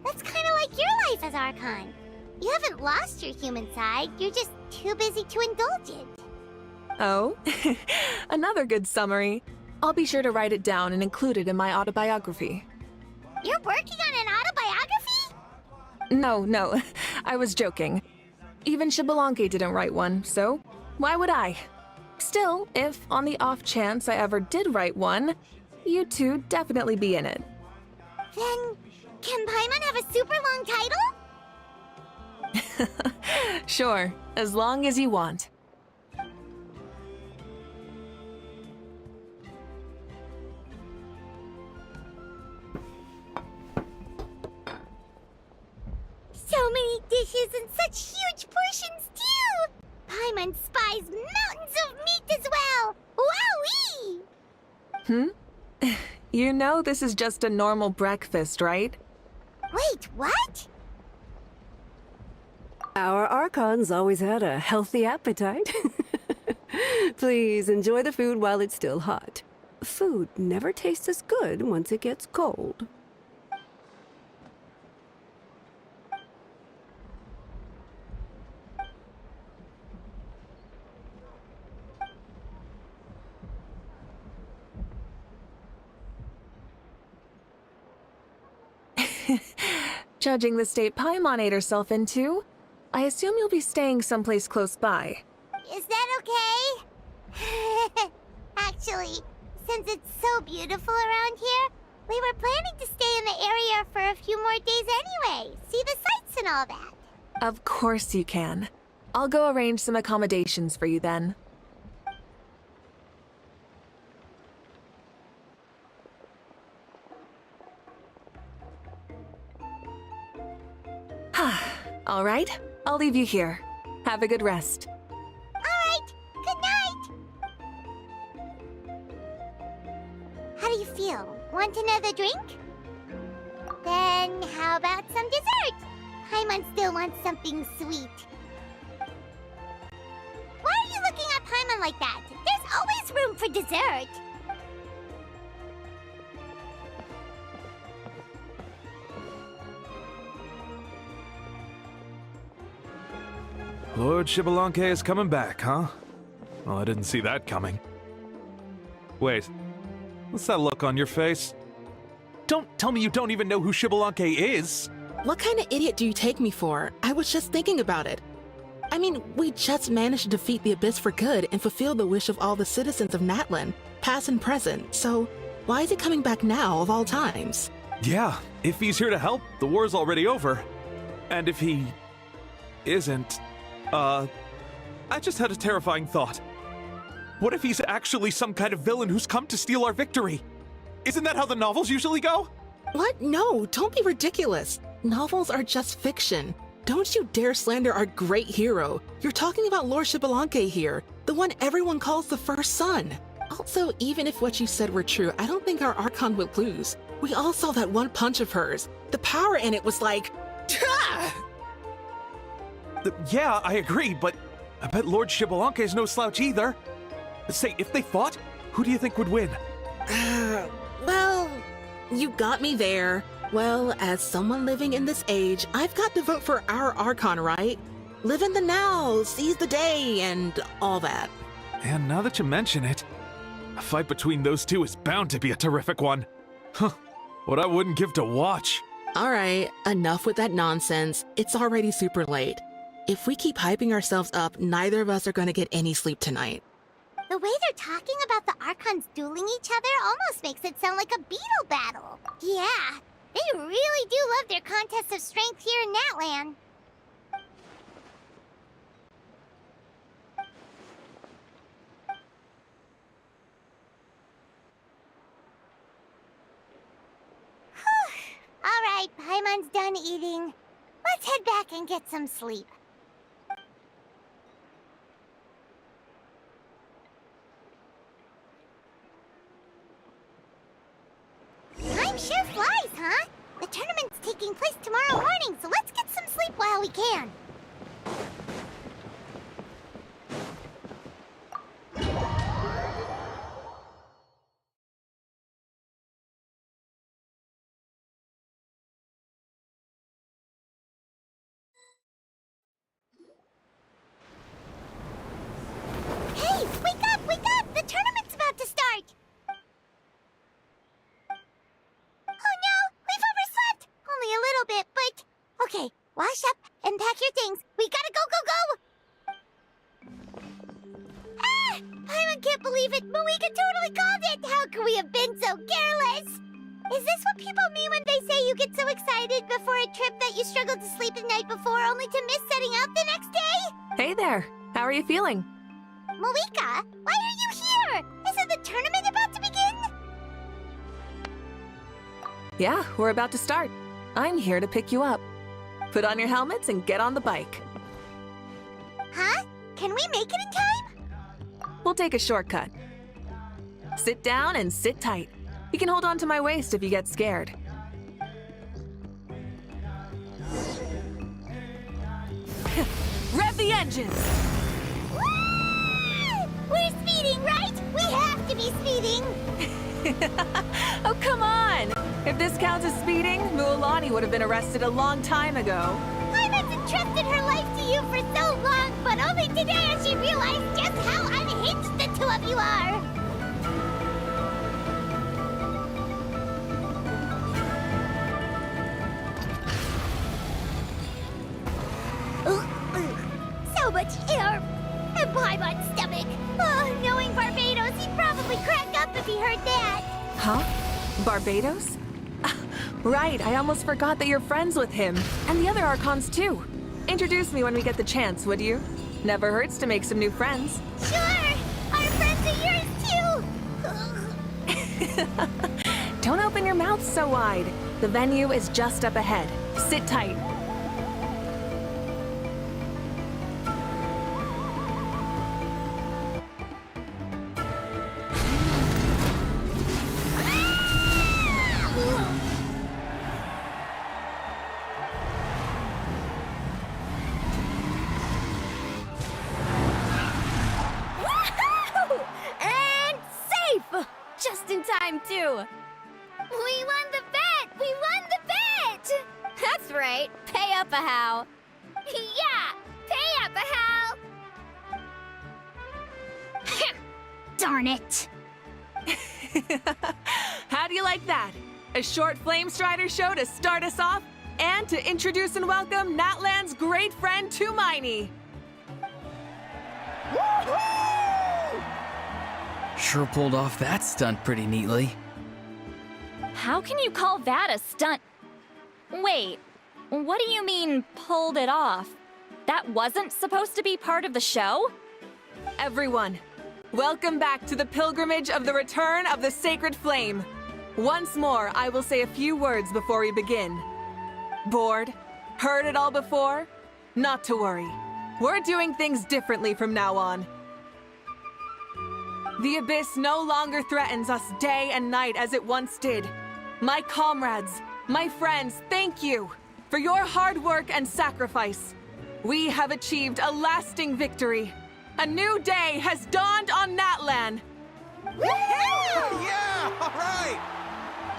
That's kind of like your life as Archon. You haven't lost your human side, you're just too busy to indulge it. Oh, another good summary. I'll be sure to write it down and include it in my autobiography. You're working on an autobiography? No, I was joking. Even Xbalanque didn't write one, so why would I? Still, if on the off chance I ever did write one, you two definitely be in it. Then, can Paimon have a super long title? Sure, as long as you want. So many dishes and such huge portions, too! Paimon spies mountains of meat as well! Wowee! You know this is just a normal breakfast, right? Wait, what? Our Archon's always had a healthy appetite. Please enjoy the food while it's still hot. Food never tastes as good once it gets cold. Judging the state Paimon ate herself into, I assume you'll be staying someplace close by. Is that okay? Actually, since it's so beautiful around here, we were planning to stay in the area for a few more days anyway. See the sights and all that. Of course you can. I'll go arrange some accommodations for you then. All right, I'll leave you here. Have a good rest. All right, good night. How do you feel? Want another drink? Then how about some dessert? Paimon still wants something sweet. Why are you looking at Paimon like that? There's always room for dessert. Lord Xbalanque is coming back, huh? Well, I didn't see that coming. Wait, what's that look on your face? Don't tell me you don't even know who Xbalanque is! What kind of idiot do you take me for? I was just thinking about it. I mean, we just managed to defeat the Abyss for good and fulfill the wish of all the citizens of Natlan, past and present, so why is he coming back now of all times? Yeah, if he's here to help, the war's already over. And if he isn't, I just had a terrifying thought. What if he's actually some kind of villain who's come to steal our victory? Isn't that how the novels usually go? What? No, don't be ridiculous. Novels are just fiction. Don't you dare slander our great hero. You're talking about Lord Xbalanque here, the one everyone calls the first son. Also, even if what you said were true, I don't think our Archon would lose. We all saw that one punch of hers. The power in it was like... Yeah, I agree, but I bet Lord Xbalanque is no slouch either. Say, if they fought, who do you think would win? Well, you got me there. Well, as someone living in this age, I've got to vote for our Archon, right? Live in the now, seize the day, and all that. And now that you mention it, a fight between those two is bound to be a terrific one. Huh, what I wouldn't give to watch. All right, enough with that nonsense. It's already super late. If we keep hyping ourselves up, neither of us are going to get any sleep tonight. The way they're talking about the Archons dueling each other almost makes it sound like a beetle battle. Yeah, they really do love their contests of strength here in Natlan. All right, Paimon's done eating. Let's head back and get some sleep. Time sure flies, huh? The tournament's taking place tomorrow morning, so let's get some sleep while we can. Hey, wake up, wake up! The tournament's about to start! Oh no, we've overslept! Only a little bit, but... Okay, wash up and pack your things. We gotta go, go, go! Ah! Paimon can't believe it! Mavuika totally called it! How could we have been so careless? Is this what people mean when they say you get so excited before a trip that you struggled to sleep the night before only to miss setting out the next day? Hey there. How are you feeling? Mavuika, why are you here? Isn't the tournament about to begin? Yeah, we're about to start. I'm here to pick you up. Put on your helmets and get on the bike. Huh? Can we make it in time? We'll take a shortcut. Sit down and sit tight. You can hold on to my waist if you get scared. Rev the engines! Woo! We're speeding, right? We have to be speeding! Oh, come on! If this counts as speeding, Mualani would have been arrested a long time ago. I've entrusted her life to you for so long, but only today has she realized just how unhinged the two of you are! So much air! And Paimon's stomach! Oh, knowing Barbados, he'd probably crack up if he heard that! Huh? Barbados? Right, I almost forgot that you're friends with him. And the other Archons, too. Introduce me when we get the chance, would you? Never hurts to make some new friends. Sure! Our friends are yours, too! Don't open your mouth so wide. The venue is just up ahead. Sit tight. Too. We won the bet! We won the bet! That's right. Pay up a how. Yeah! Pay up a how! Darn it! How do you like that? A short Flame Strider show to start us off, and to introduce and welcome Natlan's great friend Tumaini. Sure pulled off that stunt pretty neatly. How can you call that a stunt? Wait, what do you mean, pulled it off? That wasn't supposed to be part of the show? Everyone, welcome back to the pilgrimage of the return of the Sacred Flame. Once more, I will say a few words before we begin. Bored? Heard it all before? Not to worry. We're doing things differently from now on. The Abyss no longer threatens us day and night as it once did. My comrades, my friends, thank you for your hard work and sacrifice. We have achieved a lasting victory. A new day has dawned on Natlan. Yeah! right!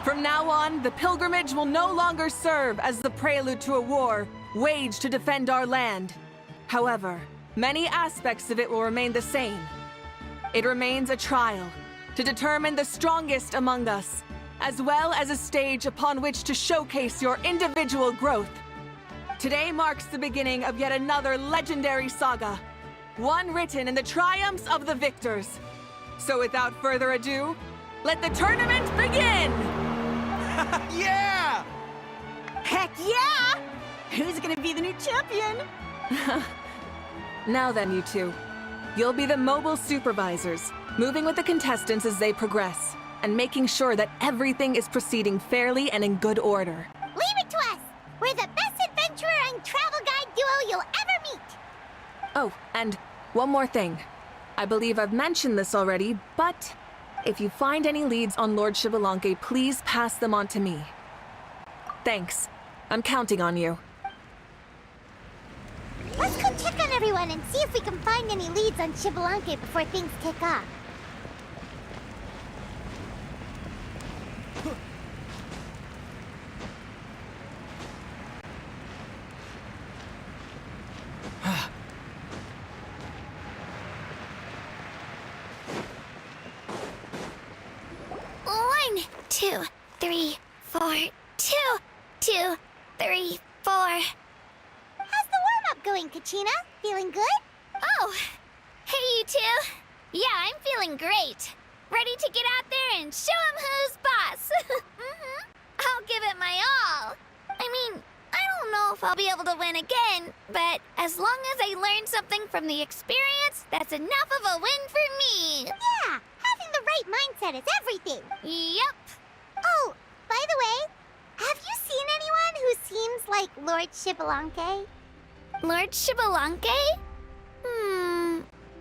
From now on, the pilgrimage will no longer serve as the prelude to a war waged to defend our land. However, many aspects of it will remain the same. It remains a trial to determine the strongest among us, as well as a stage upon which to showcase your individual growth. Today marks the beginning of yet another legendary saga, one written in the triumphs of the victors. So without further ado, let the tournament begin! Yeah! Heck yeah! Who's gonna be the new champion? Now then, you two. You'll be the mobile supervisors, moving with the contestants as they progress, and making sure that everything is proceeding fairly and in good order. Leave it to us! We're the best adventurer and travel guide duo you'll ever meet! Oh, and one more thing. I believe I've mentioned this already, but if you find any leads on Lord Xbalanque, please pass them on to me. Thanks. I'm counting on you. Let's go check on everyone and see if we can find any leads on Xbalanque before things kick off. One, two, three, four. 2, 2, 3, 4. How's the warm-up going, Kachina? Feeling good? Oh, hey you two. Yeah, I'm feeling great. Ready to get out there and show 'em who's boss. I'll give it my all. I mean, I don't know if I'll be able to win again, but as long as I learn something from the experience, that's enough of a win for me. Yeah, having the right mindset is everything. Yep. Oh, by the way, have you seen anyone who seems like Lord Xbalanque? Lord Xbalanque?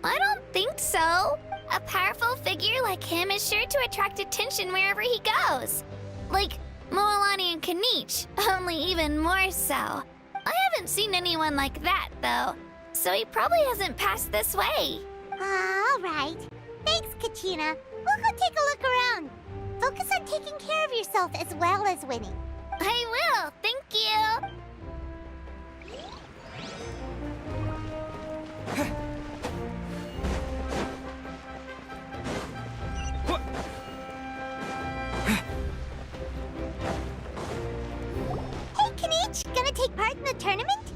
I don't think so. A powerful figure like him is sure to attract attention wherever he goes. Like Moalani and Kanich, only even more so. I haven't seen anyone like that, though, so he probably hasn't passed this way. All right. Thanks, Kachina. We'll go take a look around. Focus on taking care of yourself as well as winning. I will, thank you. Hey, Kanich, gonna take part in the tournament?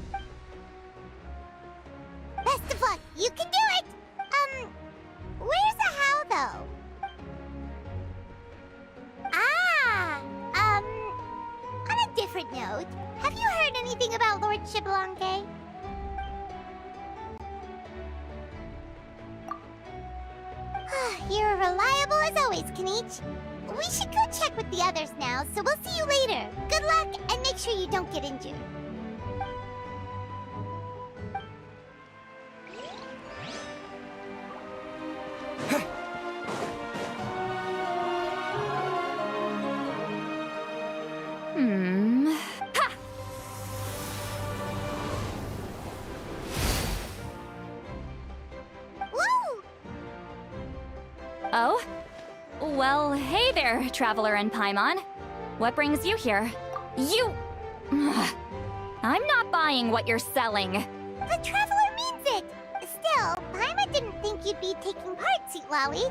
Best of luck, you can do it! Where's the how, though? On a different note, have you heard anything about Lord Xbalanque? You're reliable as always, Kanich. We should go check with the others now, so we'll see you later. Good luck, and make sure you don't get injured. Ha! Woo! Oh? Well, hey there, Traveler and Paimon. What brings you here? You... I'm not buying what you're selling. The Traveler means it! Still, Paimon didn't think you'd be taking part, Sweet Lolly.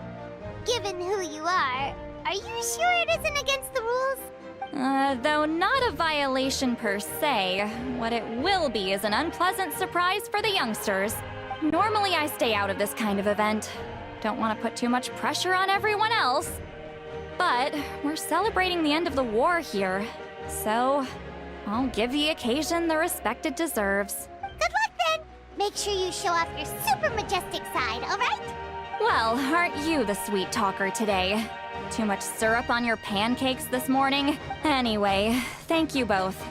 Given who you are you sure it isn't against the rules? Though not a violation per se, what it will be is an unpleasant surprise for the youngsters. Normally I stay out of this kind of event. Don't want to put too much pressure on everyone else. But we're celebrating the end of the war here, so I'll give the occasion the respect it deserves. Good luck then! Make sure you show off your super majestic side, alright? Well, aren't you the sweet talker today? Too much syrup on your pancakes this morning? Anyway, thank you both.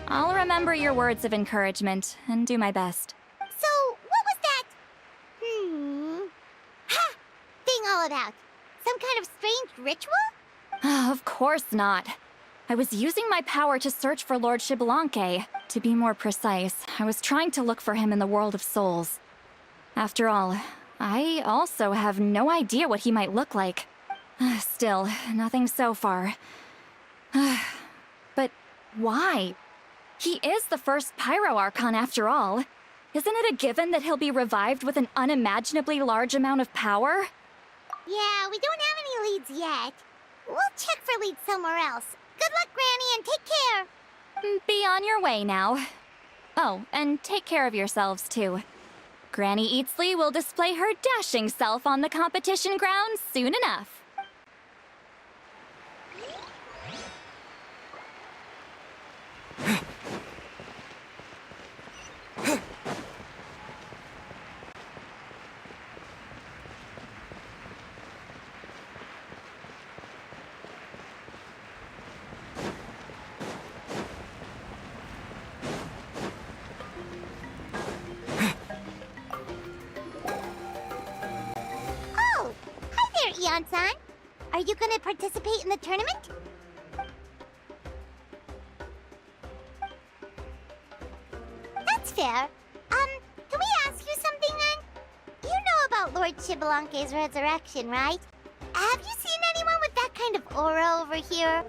I'll remember your words of encouragement and do my best. So, what was that? Ha! Thing all about? Some kind of strange ritual? Of course not. I was using my power to search for Lord Xbalanque. To be more precise, I was trying to look for him in the world of souls. After all, I also have no idea what he might look like. Still, nothing so far. But why? He is the first Pyro Archon after all. Isn't it a given that he'll be revived with an unimaginably large amount of power? Yeah, we don't have any leads yet. We'll check for leads somewhere else. Good luck, Granny, and take care. Be on your way now. Oh, and take care of yourselves too. Granny Eatsley will display her dashing self on the competition grounds soon enough. Oh, hi there, Eon-san. Are you gonna participate in the tournament? That's fair. Can we ask you something then? You know about Lord Xbalanque's resurrection, right? Have you seen anyone with that kind of aura over here?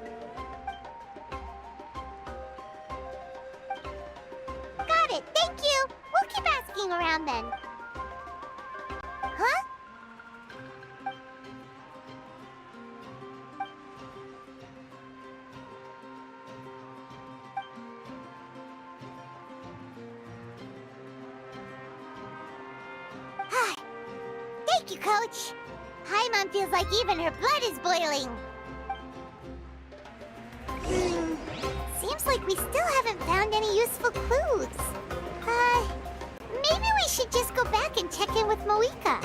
Got it, thank you. We'll keep asking around then. Huh? Thank you, Coach. Paimon feels like even her blood is boiling. Seems like we still haven't found any useful clues. Maybe we should just go back and check in with Mavuika.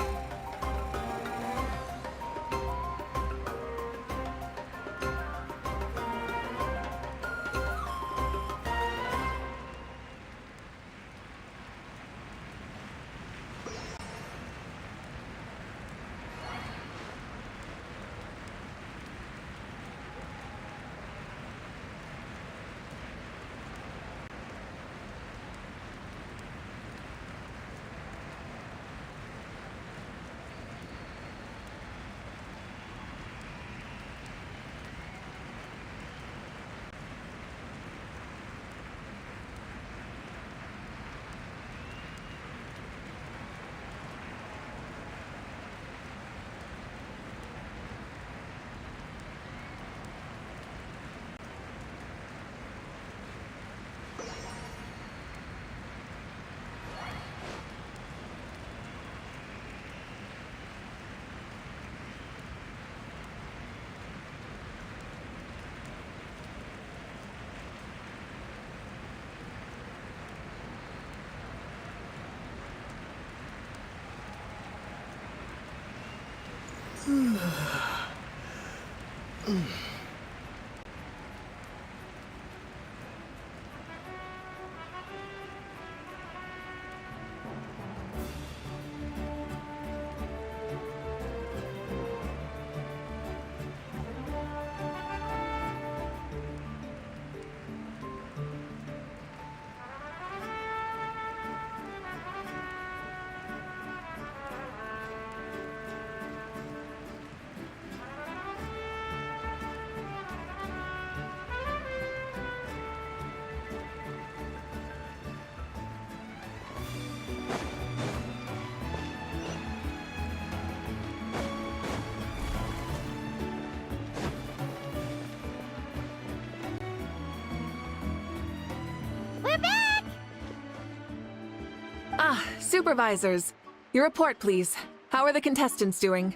Supervisors, your report, please. How are the contestants doing?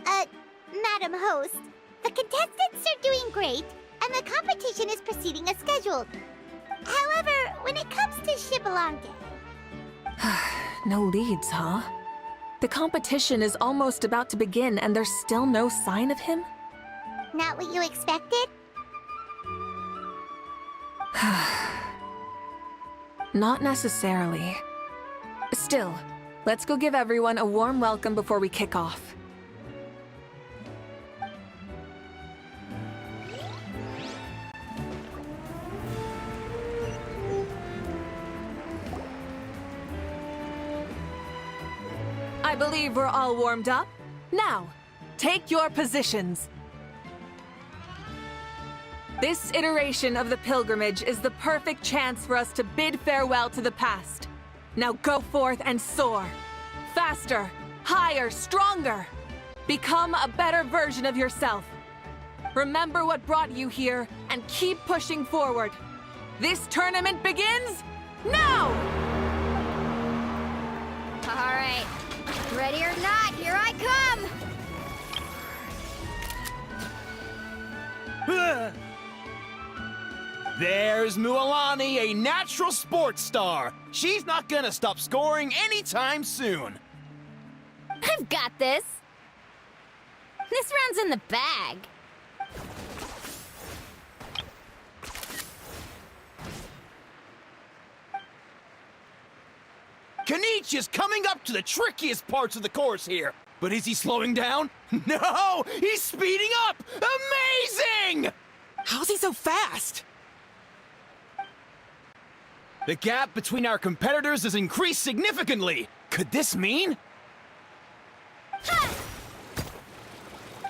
Madam Host, the contestants are doing great, and the competition is proceeding as scheduled. However, when it comes to Xbalanque... No leads, huh? The competition is almost about to begin, and there's still no sign of him? Not what you expected? Not necessarily. Still, let's go give everyone a warm welcome before we kick off. I believe we're all warmed up. Now, take your positions. This iteration of the pilgrimage is the perfect chance for us to bid farewell to the past. Now go forth and soar. Faster, higher, stronger. Become a better version of yourself. Remember what brought you here and keep pushing forward. This tournament begins now! All right. Ready or not, here I come! There's Mualani, a natural sports star. She's not gonna stop scoring anytime soon. I've got this. This round's in the bag. Kenichi is coming up to the trickiest parts of the course here. But is he slowing down? No! He's speeding up! Amazing! How's he so fast? The gap between our competitors has increased significantly. Could this mean?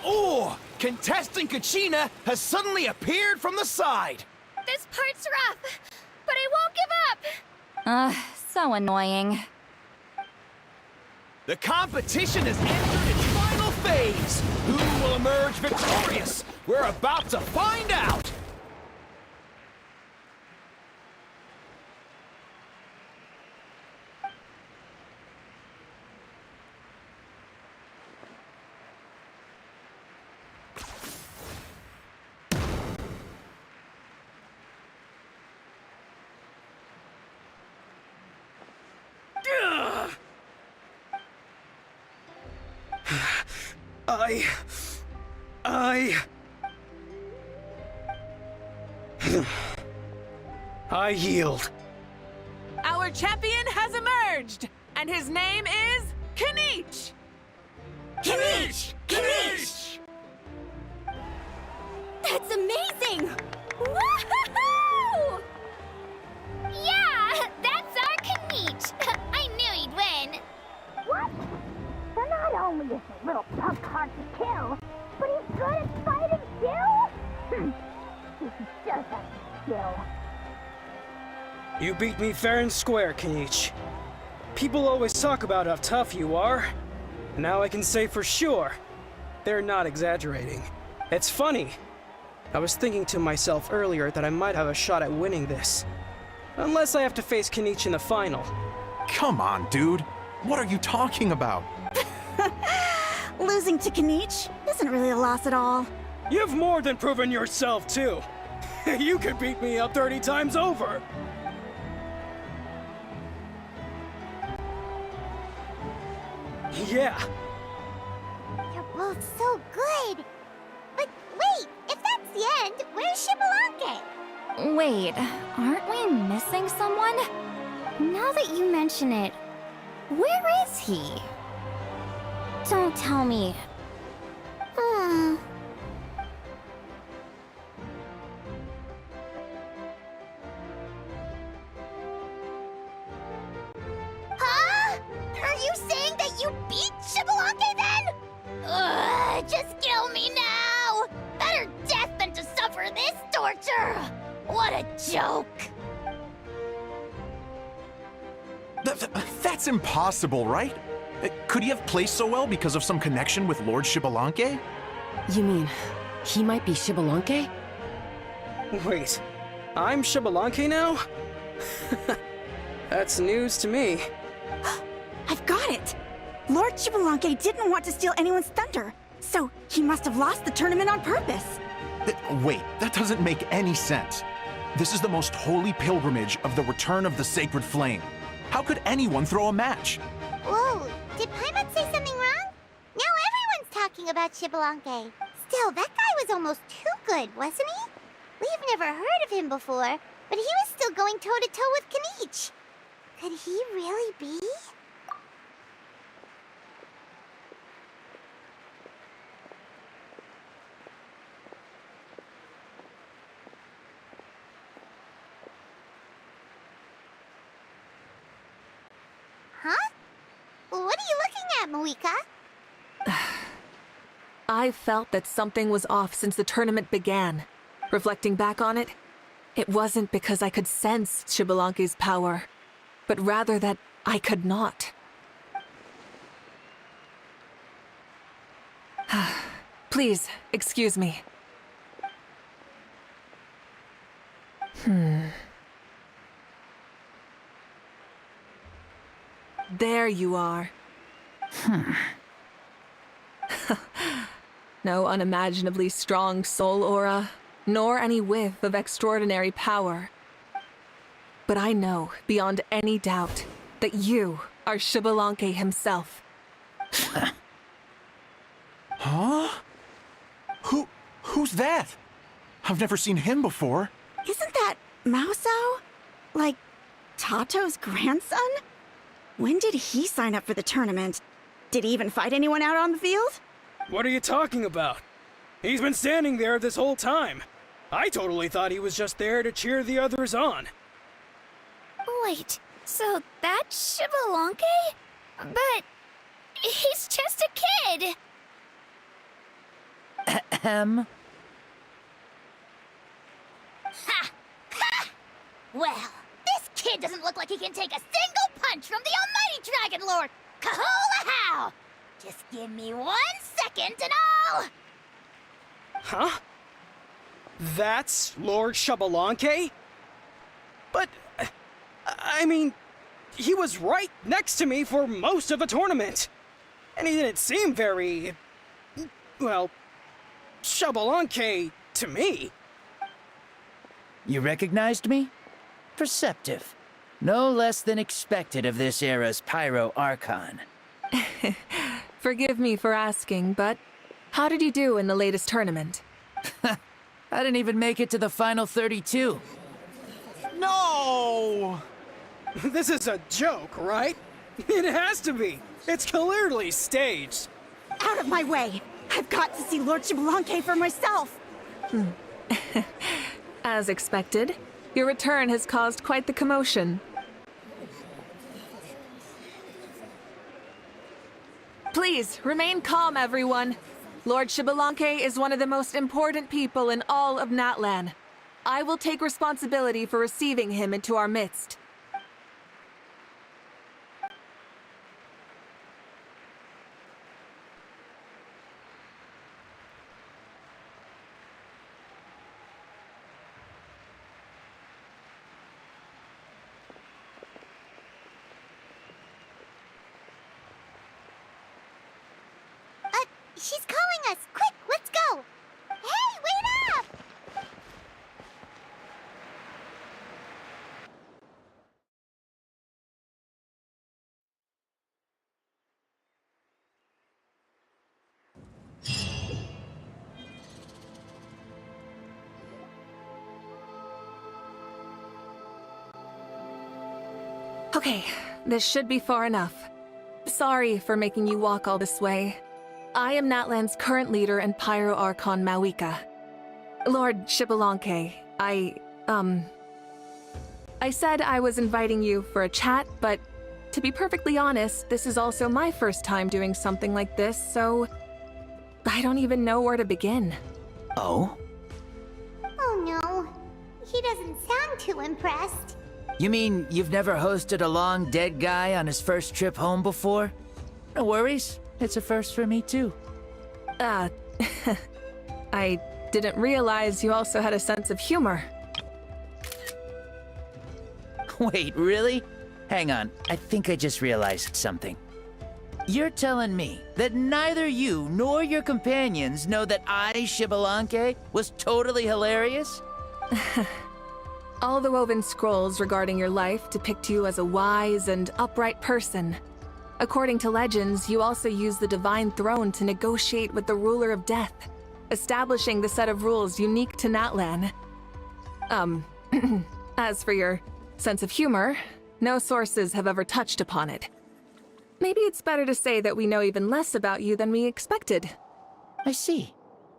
Oh! Contestant Kachina has suddenly appeared from the side. This part's rough, but I won't give up. So annoying. The competition has entered its final phase. Who will emerge victorious? We're about to find out. I yield. Our champion has emerged, and his name is Kenichi! Kenichi! Kenichi! That's amazing! Woohoo! Yeah, that's our Kenichi. I knew he'd win. What? So not only is the little punk hard to kill, but he's good at fighting too? He does have skill. You beat me fair and square, Kenichi. People always talk about how tough you are. Now I can say for sure, they're not exaggerating. It's funny. I was thinking to myself earlier that I might have a shot at winning this. Unless I have to face Kenichi in the final. Come on, dude. What are you talking about? Losing to Kenichi isn't really a loss at all. You've more than proven yourself, too. You could beat me up 30 times over. Yeah. You're both so good. But wait, if that's the end, where's Shibalanke? Wait, aren't we missing someone? Now that you mention it, where is he? Don't tell me. Huh? Are you saying that you beat Shibalanke then? Just kill me now! Better death than to suffer this torture! What a joke! That's impossible, right? Could he have played so well because of some connection with Lord Shibalanke? You mean, he might be Shibalanke? Wait, I'm Shibalanke now? That's news to me. I've got it! Lord Shibalanke didn't want to steal anyone's thunder, so he must have lost the tournament on purpose. Wait, that doesn't make any sense. This is the most holy pilgrimage of the return of the sacred flame. How could anyone throw a match? Whoa, did Paimon say something wrong? Now everyone's talking about Shibalanke. Still, that guy was almost too good, wasn't he? We've never heard of him before, but he was still going toe-to-toe with Kenichi. Could he really be? Huh? What are you looking at, Mavuika? I felt that something was off since the tournament began. Reflecting back on it, it wasn't because I could sense Xbalanque's power, but rather that I could not. Please, excuse me. There you are. No unimaginably strong soul aura, nor any whiff of extraordinary power. But I know, beyond any doubt, that you are Xbalanque himself. Huh? Who's that? I've never seen him before. Isn't that Mauso? Like, Tato's grandson? When did he sign up for the tournament? Did he even fight anyone out on the field? What are you talking about? He's been standing there this whole time. I totally thought he was just there to cheer the others on. Wait, so that's Xbalanque? But he's just a kid. Ahem. Ha! Ha! Well, this kid doesn't look like he can take a single punch from the almighty Dragon Lord! Kahula how! Just give me 1 second and I'll... Huh? That's Lord Xbalanque? But, I mean, he was right next to me for most of the tournament. And he didn't seem very... well, Xbalanque to me. You recognized me? Perceptive. No less than expected of this era's Pyro Archon. Forgive me for asking, but how did you do in the latest tournament? I didn't even make it to the final 32. No! This is a joke, right? It has to be. It's clearly staged. Out of my way! I've got to see Lord Xbalanque for myself! As expected, your return has caused quite the commotion. Please, remain calm, everyone. Lord Xbalanque is one of the most important people in all of Natlan. I will take responsibility for receiving him into our midst. She's calling us! Quick, let's go! Hey, wait up! Okay, this should be far enough. Sorry for making you walk all this way. I am Natlan's current leader and Pyro Archon Mavuika. Lord Xbalanque, I said I was inviting you for a chat, but to be perfectly honest, this is also my first time doing something like this, so I don't even know where to begin. Oh? Oh no, he doesn't sound too impressed. You mean you've never hosted a long dead guy on his first trip home before? No worries. It's a first for me, too. I didn't realize you also had a sense of humor. Wait, really? Hang on, I think I just realized something. You're telling me that neither you nor your companions know that I, Xbalanque, was totally hilarious? All the woven scrolls regarding your life depict you as a wise and upright person. According to legends, you also use the Divine Throne to negotiate with the Ruler of Death, establishing the set of rules unique to Natlan. As for your sense of humor, no sources have ever touched upon it. Maybe it's better to say that we know even less about you than we expected. I see.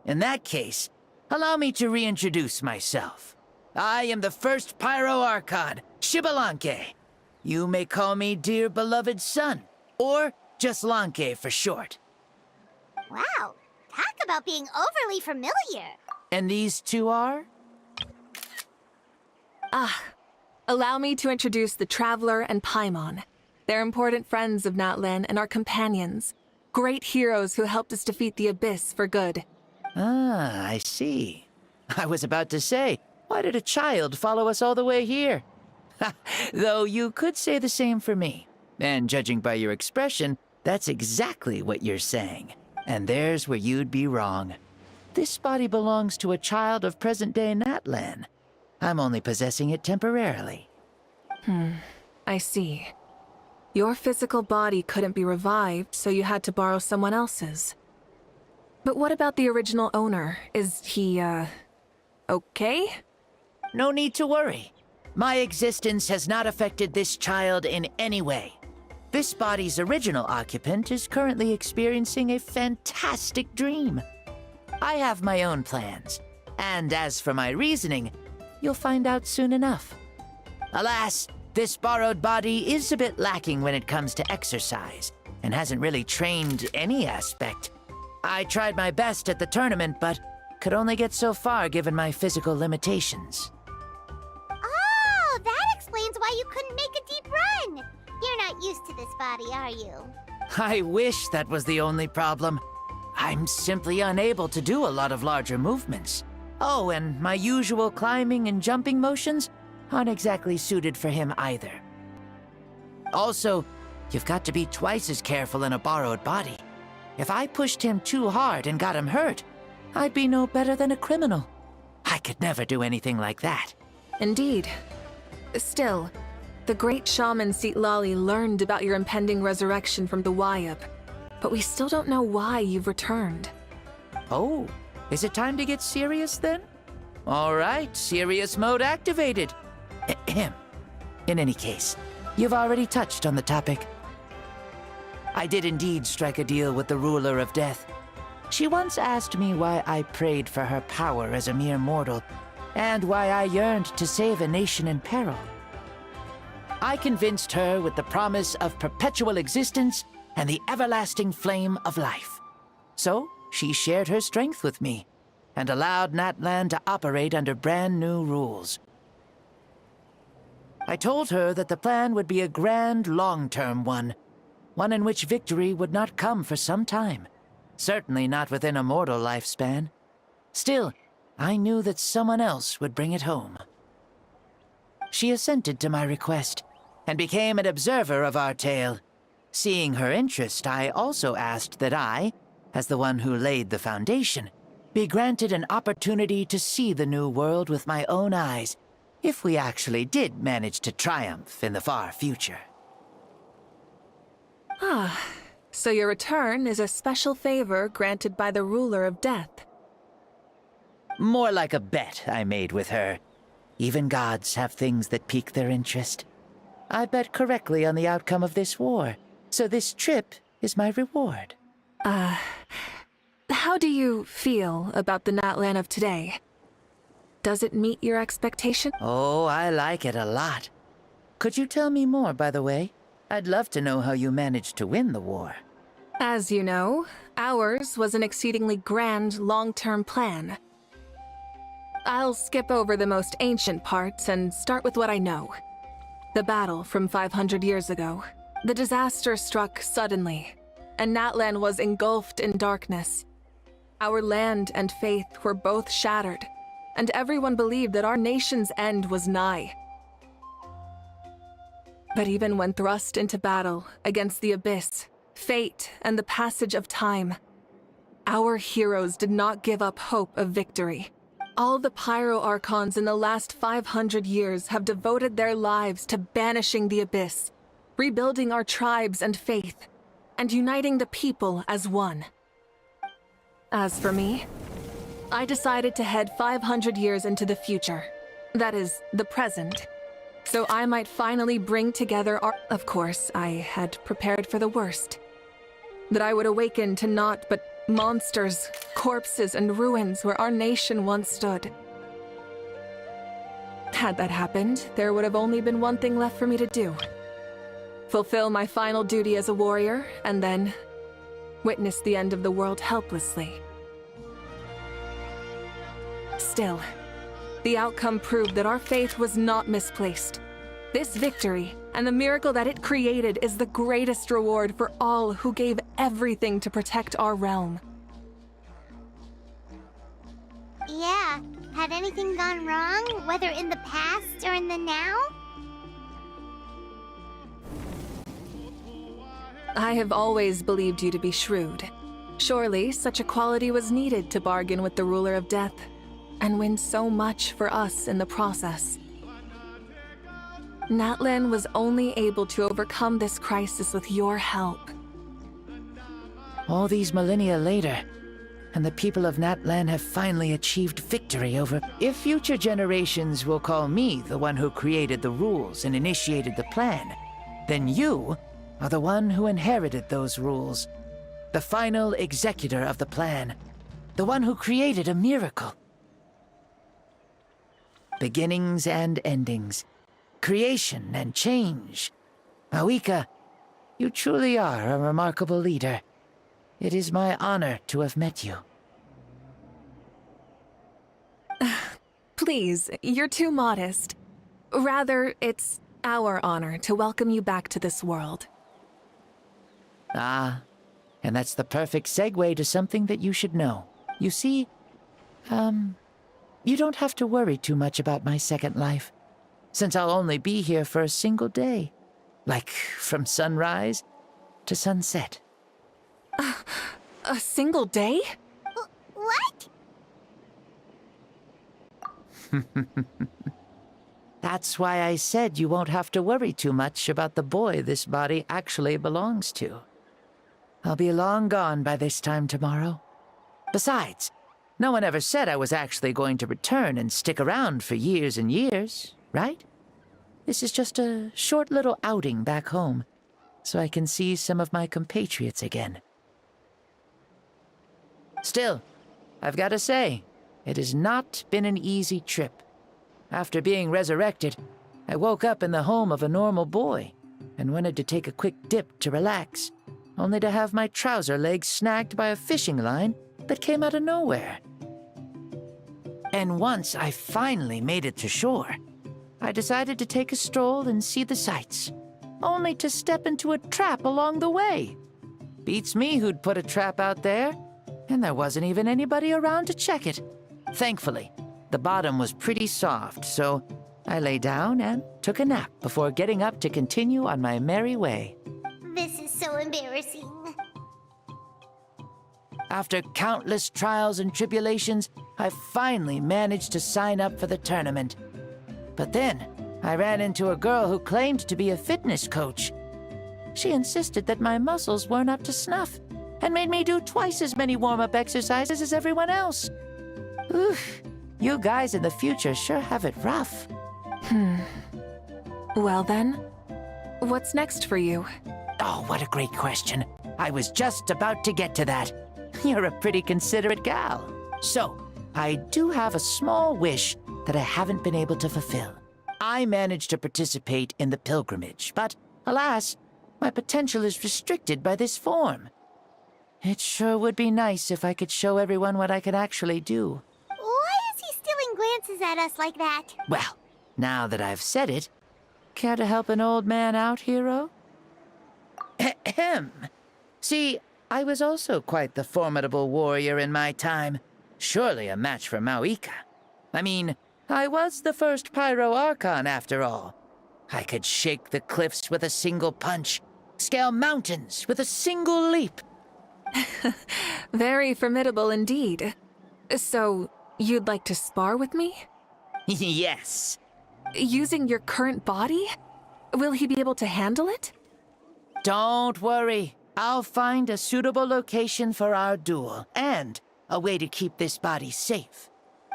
In that case, allow me to reintroduce myself. I am the first Pyro Archon, Xbalanque. You may call me dear beloved son, or just Lanque for short. Wow, talk about being overly familiar. And these two are? Allow me to introduce the Traveler and Paimon. They're important friends of Natlan and our companions. Great heroes who helped us defeat the Abyss for good. Ah, I see. I was about to say, why did a child follow us all the way here? Though you could say the same for me. And judging by your expression, that's exactly what you're saying. And there's where you'd be wrong. This body belongs to a child of present-day Natlan. I'm only possessing it temporarily. I see. Your physical body couldn't be revived, so you had to borrow someone else's. But what about the original owner? Is he, okay? No need to worry. My existence has not affected this child in any way. This body's original occupant is currently experiencing a fantastic dream. I have my own plans, and as for my reasoning, you'll find out soon enough. Alas, this borrowed body is a bit lacking when it comes to exercise, and hasn't really trained any aspect. I tried my best at the tournament, but could only get so far given my physical limitations. Oh, that explains why you couldn't make a deep run. You're not used to this body, are you? I wish that was the only problem. I'm simply unable to do a lot of larger movements. Oh, and my usual climbing and jumping motions aren't exactly suited for him either. Also, you've got to be twice as careful in a borrowed body. If I pushed him too hard and got him hurt, I'd be no better than a criminal. I could never do anything like that. Indeed. Still, the great shaman Seatlali learned about your impending resurrection from the Wayup, but we still don't know why you've returned. Oh, is it time to get serious then? All right, serious mode activated. Ahem. In any case, you've already touched on the topic. I did indeed strike a deal with the ruler of death. She once asked me why I prayed for her power as a mere mortal, and why I yearned to save a nation in peril. I convinced her with the promise of perpetual existence and the everlasting flame of life. So, she shared her strength with me, and allowed Natlan to operate under brand new rules. I told her that the plan would be a grand, long-term one in which victory would not come for some time, certainly not within a mortal lifespan. Still, I knew that someone else would bring it home. She assented to my request, and became an observer of our tale. Seeing her interest, I also asked that I, as the one who laid the foundation, be granted an opportunity to see the new world with my own eyes, if we actually did manage to triumph in the far future. So your return is a special favor granted by the ruler of death. More like a bet I made with her. Even gods have things that pique their interest. I bet correctly on the outcome of this war, so this trip is my reward. How do you feel about the Natlan of today? Does it meet your expectation? Oh, I like it a lot. Could you tell me more, by the way? I'd love to know how you managed to win the war. As you know, ours was an exceedingly grand, long-term plan. I'll skip over the most ancient parts and start with what I know. The battle from 500 years ago. The disaster struck suddenly, and Natlan was engulfed in darkness. Our land and faith were both shattered, and everyone believed that our nation's end was nigh. But even when thrust into battle against the Abyss, fate, and the passage of time, our heroes did not give up hope of victory. All the Pyro Archons in the last 500 years have devoted their lives to banishing the Abyss, rebuilding our tribes and faith, and uniting the people as one. As for me, I decided to head 500 years into the future. That is, the present. So I might finally bring together our... Of course, I had prepared for the worst. That I would awaken to naught but monsters, corpses, and ruins where our nation once stood. Had that happened, there would have only been one thing left for me to do. Fulfill my final duty as a warrior, and then witness the end of the world helplessly. Still, the outcome proved that our faith was not misplaced. This victory and the miracle that it created is the greatest reward for all who gave everything to protect our realm. Yeah, had anything gone wrong, whether in the past or in the now? I have always believed you to be shrewd. Surely, such a quality was needed to bargain with the ruler of death, and win so much for us in the process. Natlan was only able to overcome this crisis with your help. All these millennia later, and the people of Natlan have finally achieved victory over... If future generations will call me the one who created the rules and initiated the plan, then you are the one who inherited those rules. The final executor of the plan. The one who created a miracle. Beginnings and endings. Creation and change. Mavuika, you truly are a remarkable leader. It is my honor to have met you. Please, you're too modest. Rather, it's our honor to welcome you back to this world. Ah, and that's the perfect segue to something that you should know. You see, you don't have to worry too much about my second life, since I'll only be here for a single day. Like, from sunrise to sunset. A single day? What? That's why I said you won't have to worry too much about the boy this body actually belongs to. I'll be long gone by this time tomorrow. Besides, no one ever said I was actually going to return and stick around for years and years, right? This is just a short little outing back home, so I can see some of my compatriots again. Still, I've got to say, it has not been an easy trip. After being resurrected, I woke up in the home of a normal boy and wanted to take a quick dip to relax, only to have my trouser legs snagged by a fishing line that came out of nowhere. And once I finally made it to shore, I decided to take a stroll and see the sights, only to step into a trap along the way. Beats me who'd put a trap out there, and there wasn't even anybody around to check it. Thankfully, the bottom was pretty soft, so I lay down and took a nap before getting up to continue on my merry way. This is so embarrassing. After countless trials and tribulations, I finally managed to sign up for the tournament. But then, I ran into a girl who claimed to be a fitness coach. She insisted that my muscles weren't up to snuff, and made me do twice as many warm-up exercises as everyone else. Oof, you guys in the future sure have it rough. Well then, what's next for you? Oh, what a great question. I was just about to get to that. You're a pretty considerate gal. So, I do have a small wish that I haven't been able to fulfill. I managed to participate in the pilgrimage, but alas, my potential is restricted by this form. It sure would be nice if I could show everyone what I can actually do. Why is he stealing glances at us like that? Well, now that I've said it, care to help an old man out, hero? Ahem. See, I was also quite the formidable warrior in my time. Surely a match for Mavuika. I mean, I was the first Pyro Archon after all. I could shake the cliffs with a single punch, scale mountains with a single leap. Very formidable indeed. So, you'd like to spar with me? Yes. Using your current body? Will he be able to handle it? Don't worry. I'll find a suitable location for our duel, and a way to keep this body safe.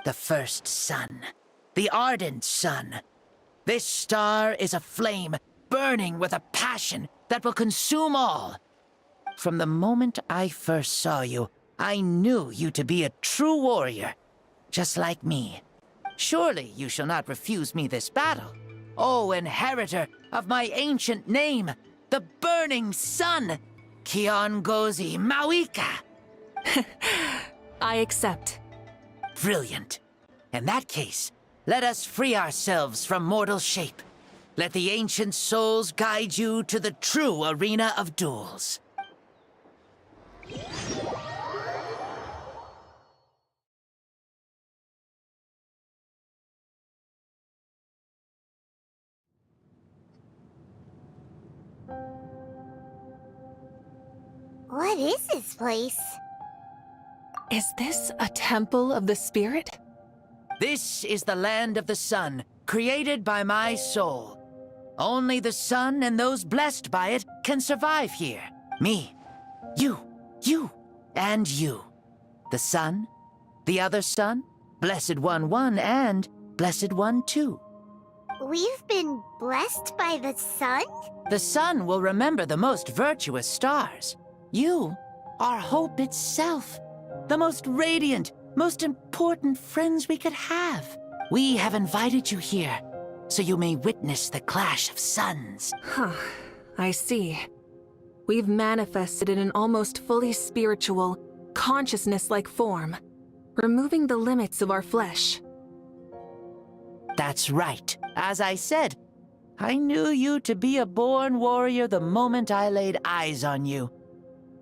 The first sun. The ardent sun. This star is a flame, burning with a passion that will consume all. From the moment I first saw you, I knew you to be a true warrior, just like me. Surely you shall not refuse me this battle. O inheritor of my ancient name, the burning sun, Kiongozi Mavuika. I accept. Brilliant. In that case, let us free ourselves from mortal shape. Let the ancient souls guide you to the true arena of duels. What is this place? Is this a temple of the spirit? This is the land of the sun, created by my soul. Only the sun and those blessed by it can survive here. Me, you, and you. The sun, the other sun, Blessed One 1, and Blessed One 2. We've been blessed by the sun? The sun will remember the most virtuous stars. You are hope itself. The most radiant, most important friends we could have. We have invited you here, so you may witness the clash of suns. Huh, I see. We've manifested in an almost fully spiritual, consciousness-like form, removing the limits of our flesh. That's right. As I said, I knew you to be a born warrior the moment I laid eyes on you.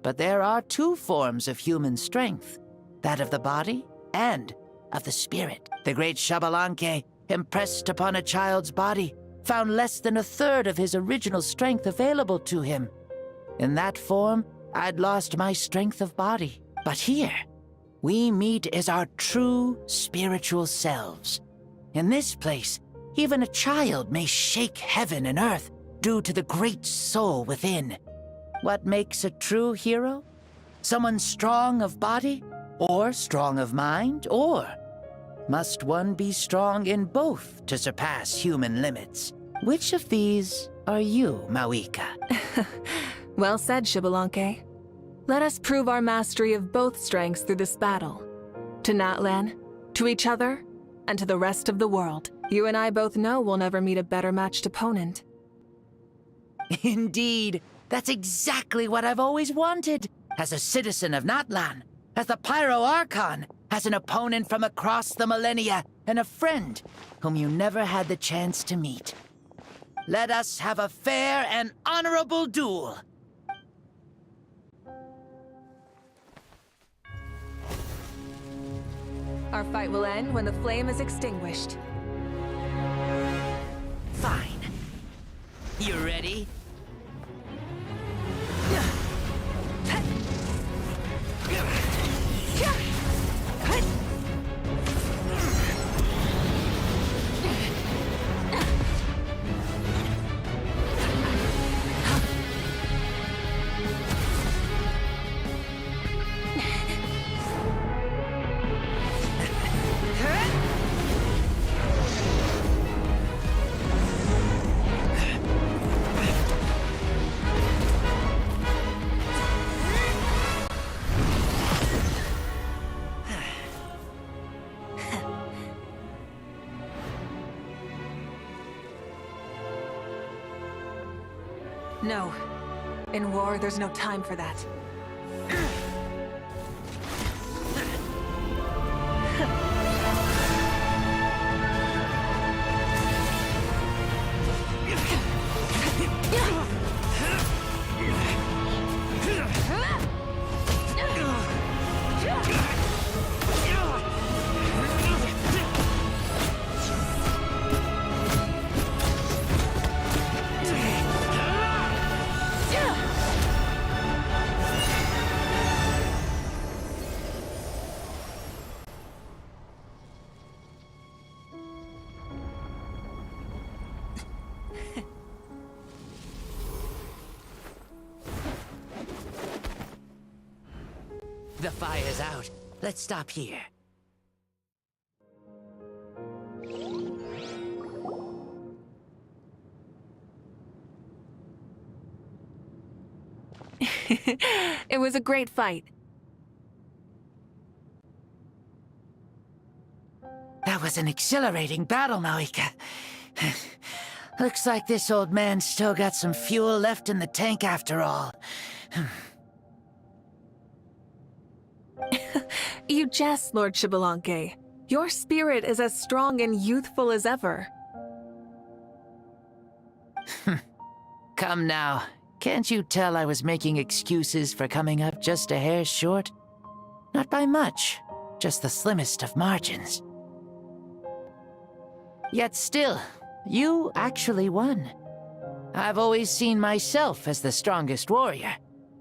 But there are two forms of human strength, that of the body and of the spirit. The great Xbalanque, impressed upon a child's body, found less than a third of his original strength available to him. In that form, I'd lost my strength of body. But here, we meet as our true spiritual selves. In this place, even a child may shake heaven and earth due to the great soul within. What makes a true hero? Someone strong of body, or strong of mind, or must one be strong in both to surpass human limits? Which of these are you, Mavuika? Well said, Xbalanque. Let us prove our mastery of both strengths through this battle. To Natlan, to each other, and to the rest of the world. You and I both know we'll never meet a better matched opponent. Indeed. That's exactly what I've always wanted. As a citizen of Natlan, as the Pyro Archon, as an opponent from across the millennia, and a friend whom you never had the chance to meet. Let us have a fair and honorable duel. Our fight will end when the flame is extinguished. Fine. You ready? No. In war, there's no time for that. The fire's out. Let's stop here. It was a great fight. That was an exhilarating battle, Mavuika. Looks like this old man's still got some fuel left in the tank after all. You jest, Lord Xbalanque. Your spirit is as strong and youthful as ever. Come now. Can't you tell I was making excuses for coming up just a hair short? Not by much, just the slimmest of margins. Yet still, you actually won. I've always seen myself as the strongest warrior,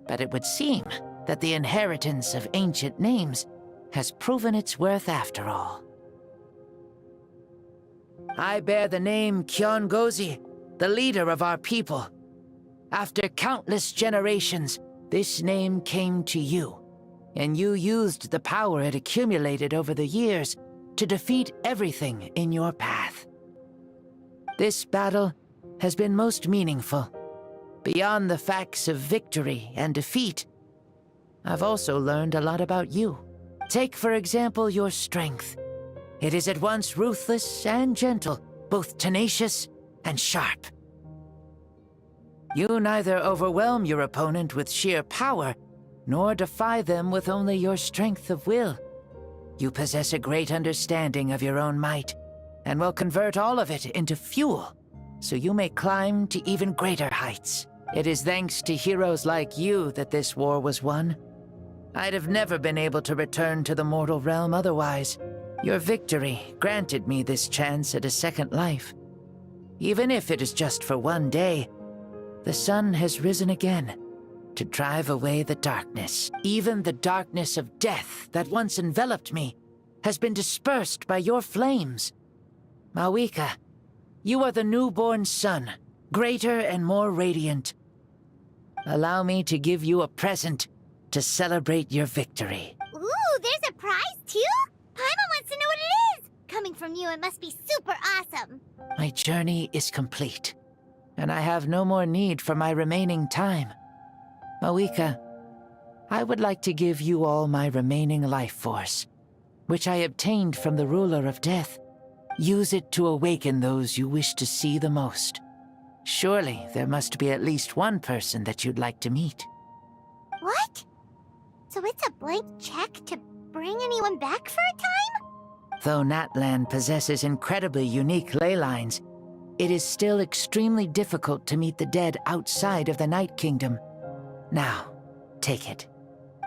but it would seem that the inheritance of ancient names has proven its worth after all. I bear the name Kiongozi, the leader of our people. After countless generations, this name came to you, and you used the power it accumulated over the years to defeat everything in your path. This battle has been most meaningful. Beyond the facts of victory and defeat, I've also learned a lot about you. Take, for example, your strength. It is at once ruthless and gentle, both tenacious and sharp. You neither overwhelm your opponent with sheer power, nor defy them with only your strength of will. You possess a great understanding of your own might, and will convert all of it into fuel, so you may climb to even greater heights. It is thanks to heroes like you that this war was won. I'd have never been able to return to the mortal realm otherwise. Your victory granted me this chance at a second life. Even if it is just for one day, the sun has risen again to drive away the darkness. Even the darkness of death that once enveloped me has been dispersed by your flames. Mavuika, you are the newborn sun, greater and more radiant. Allow me to give you a present to celebrate your victory. Ooh, there's a prize too? Paimon wants to know what it is! Coming from you, it must be super awesome. My journey is complete, and I have no more need for my remaining time. Mavuika, I would like to give you all my remaining life force, which I obtained from the ruler of death. Use it to awaken those you wish to see the most. Surely there must be at least one person that you'd like to meet. What? So it's a blank check to bring anyone back for a time? Though Natlan possesses incredibly unique ley lines, it is still extremely difficult to meet the dead outside of the Night Kingdom. Now, take it.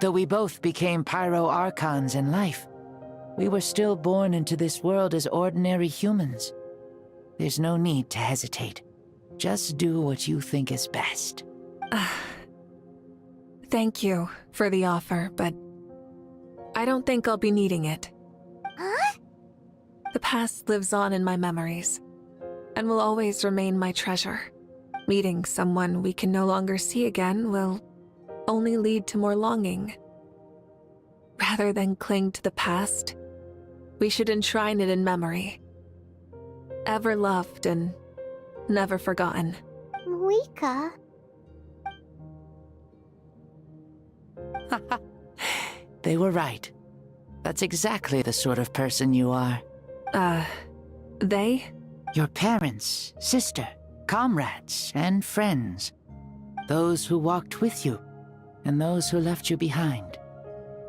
Though we both became Pyro Archons in life, we were still born into this world as ordinary humans. There's no need to hesitate. Just do what you think is best. Thank you for the offer, but I don't think I'll be needing it. Huh? The past lives on in my memories, and will always remain my treasure. Meeting someone we can no longer see again will only lead to more longing. Rather than cling to the past, we should enshrine it in memory. Ever loved and never forgotten. Mavuika. They were right. That's exactly the sort of person you are. They? Your parents, sister, comrades, and friends. Those who walked with you, and those who left you behind.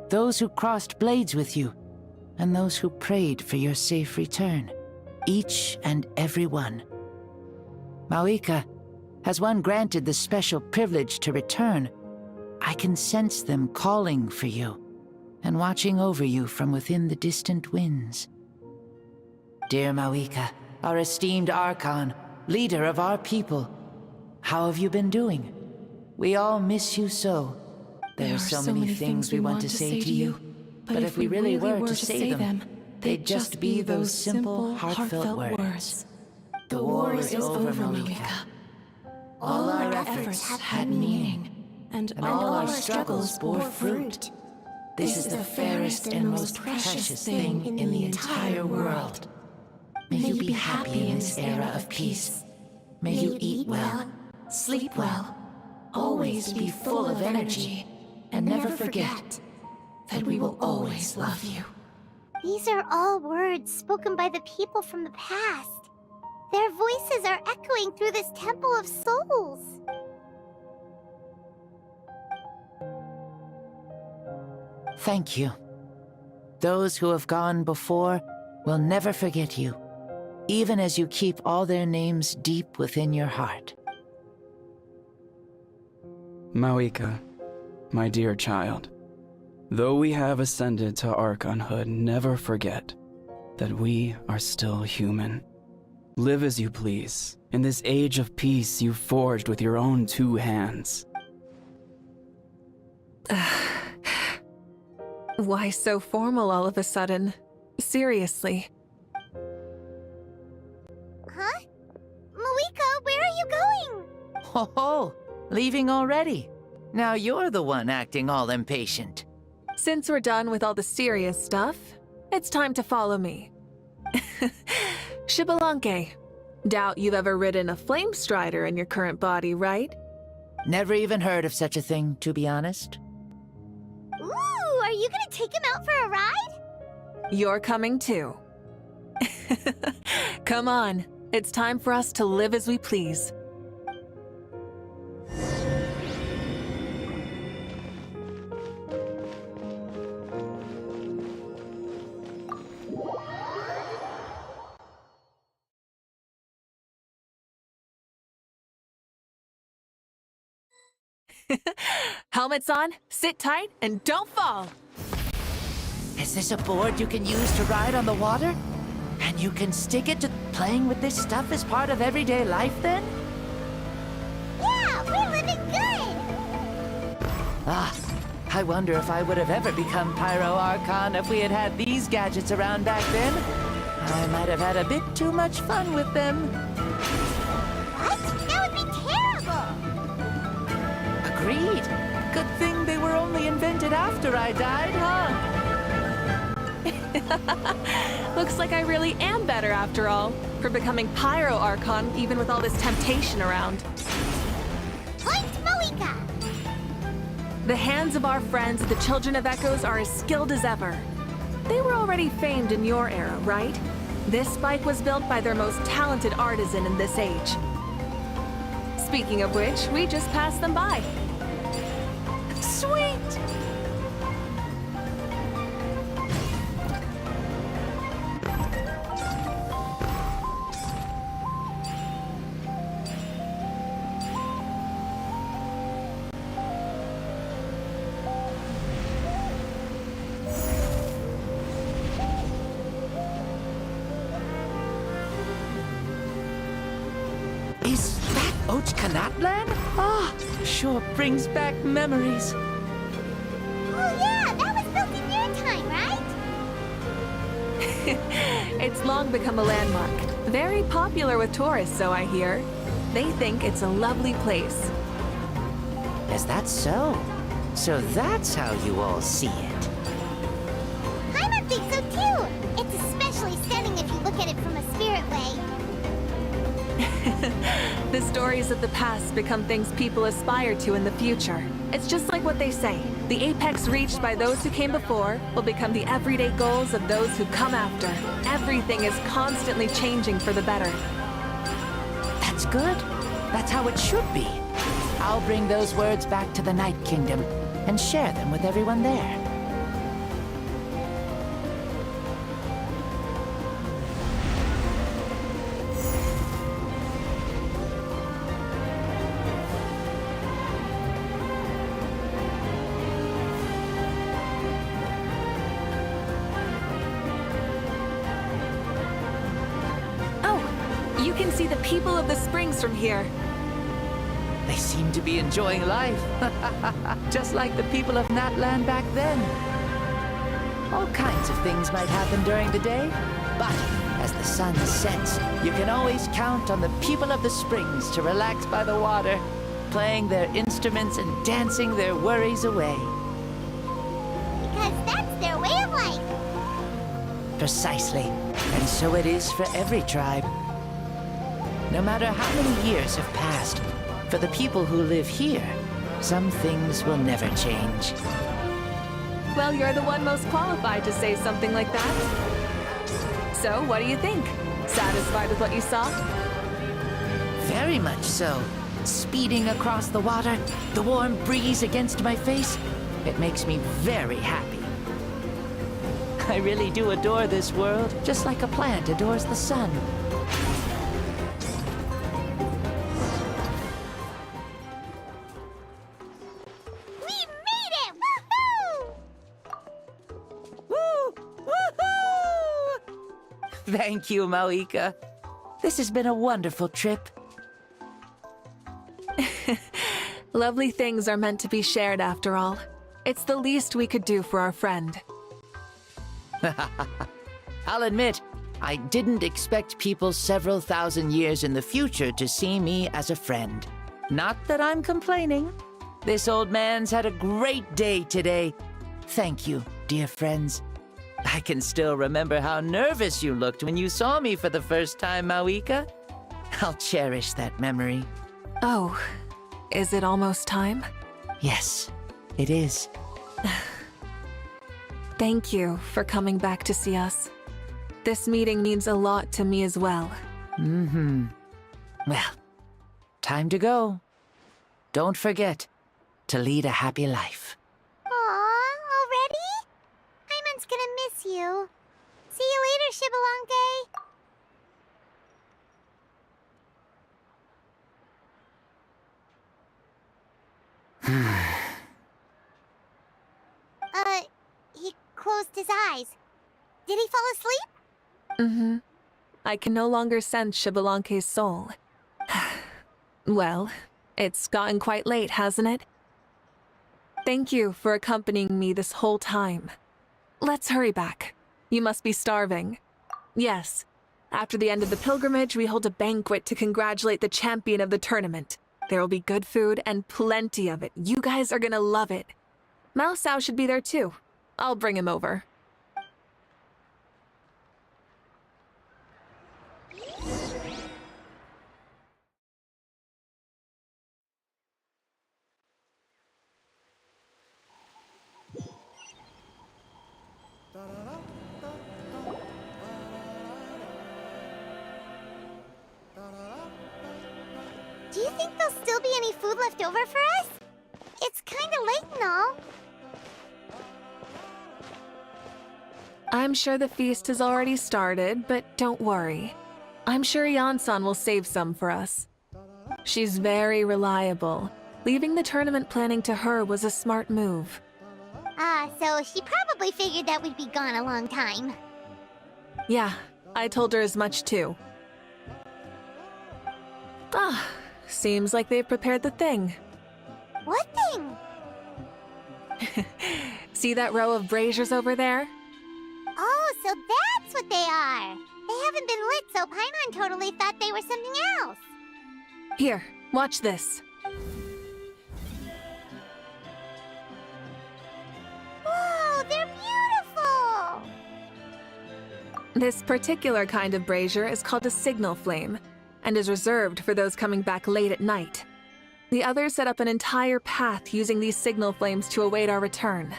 Those who crossed blades with you, and those who prayed for your safe return. Each and every one. Mavuika, has one granted the special privilege to return, I can sense them calling for you, and watching over you from within the distant winds. Dear Mavuika, our esteemed Archon, leader of our people, how have you been doing? We all miss you so. There are so many things we want to say to you, but if we really were to say them, they'd just be those simple, heartfelt words. The war is over, Mavuika. All our efforts had meaning, and all our struggles bore fruit. This is the fairest and most precious thing in the entire world. May you be happy in this era of peace. May you eat well, sleep well, always be full of energy, and never forget that we will always love you. These are all words spoken by the people from the past. Their voices are echoing through this Temple of Souls. Thank you. Those who have gone before will never forget you, even as you keep all their names deep within your heart. Mavuika, my dear child, though we have ascended to Archonhood, never forget that we are still human. Live as you please, in this age of peace you forged with your own 2 hands. Why so formal all of a sudden? Seriously. Huh? Mavuika, where are you going? Ho ho! Leaving already? Now you're the one acting all impatient. Since we're done with all the serious stuff, it's time to follow me. Xbalanque. Doubt you've ever ridden a flame strider in your current body, right? Never even heard of such a thing, to be honest. Ooh, are you gonna take him out for a ride? You're coming too. Come on, it's time for us to live as we please. Helmets on, sit tight, and don't fall! Is this a board you can use to ride on the water? And you can stick it to playing with this stuff as part of everyday life then? Yeah, we're living good! Ah, I wonder if I would have ever become Pyro Archon if we had had these gadgets around back then. I might have had a bit too much fun with them. What? That would be terrible! Agreed. Good thing they were only invented after I died, huh? Looks like I really am better after all, for becoming Pyro Archon even with all this temptation around. Point Mavuika! The hands of our friends, the Children of Echoes, are as skilled as ever. They were already famed in your era, right? This spike was built by their most talented artisan in this age. Speaking of which, we just passed them by. Sweet! Is that Ochkanatlan? Ah, sure brings back memories. Oh yeah, that was built in your time, right? It's long become a landmark. Very popular with tourists, so I hear. They think it's a lovely place. Is that so? So that's how you all see it. Paimon thinks so too! It's especially stunning if you look at it from a spirit way. The stories of the past become things people aspire to in the future. It's just like what they say. The apex reached by those who came before will become the everyday goals of those who come after. Everything is constantly changing for the better. That's good. That's how it should be. I'll bring those words back to the Night Kingdom and share them with everyone there. You can see the people of the springs from here. They seem to be enjoying life. Just like the people of Natlan back then. All kinds of things might happen during the day, but as the sun sets, you can always count on the people of the springs to relax by the water, playing their instruments and dancing their worries away. Because that's their way of life. Precisely. And so it is for every tribe. No matter how many years have passed, for the people who live here, some things will never change. Well, you're the one most qualified to say something like that. So, what do you think? Satisfied with what you saw? Very much so. Speeding across the water, the warm breeze against my face, it makes me very happy. I really do adore this world, just like a plant adores the sun. We made it! Woohoo! Woo! Woohoo! Thank you, Mavuika. This has been a wonderful trip. Lovely things are meant to be shared after all. It's the least we could do for our friend. I'll admit, I didn't expect people several thousand years in the future to see me as a friend. Not that I'm complaining. This old man's had a great day today. Thank you, dear friends. I can still remember how nervous you looked when you saw me for the first time, Mavuika. I'll cherish that memory. Oh, is it almost time? Yes, it is. Thank you for coming back to see us. This meeting means a lot to me as well. Mm-hmm. Well, time to go. Don't forget to lead a happy life. Aw, already? Paimon's gonna miss you. See you later, Shibalanke. He closed his eyes. Did he fall asleep? Mm-hmm. I can no longer sense Shibalanke's soul. Well, it's gotten quite late, hasn't it? Thank you for accompanying me this whole time. Let's hurry back. You must be starving. Yes. After the end of the pilgrimage, we hold a banquet to congratulate the champion of the tournament. There will be good food and plenty of it. You guys are gonna love it. Mao Sao should be there too. I'll bring him over. Do you think there'll still be any food left over for us? It's kinda late and all. I'm sure the feast has already started, but don't worry. I'm sure Yansan will save some for us. She's very reliable. Leaving the tournament planning to her was a smart move. So she probably figured that we'd be gone a long time. Yeah, I told her as much too. Ah, seems like they've prepared the thing. What thing? See that row of braziers over there? Oh, so that's what they are. They haven't been lit, so Paimon totally thought they were something else. Here, watch this. Whoa, they're beautiful! This particular kind of brazier is called a signal flame, and is reserved for those coming back late at night. The others set up an entire path using these signal flames to await our return.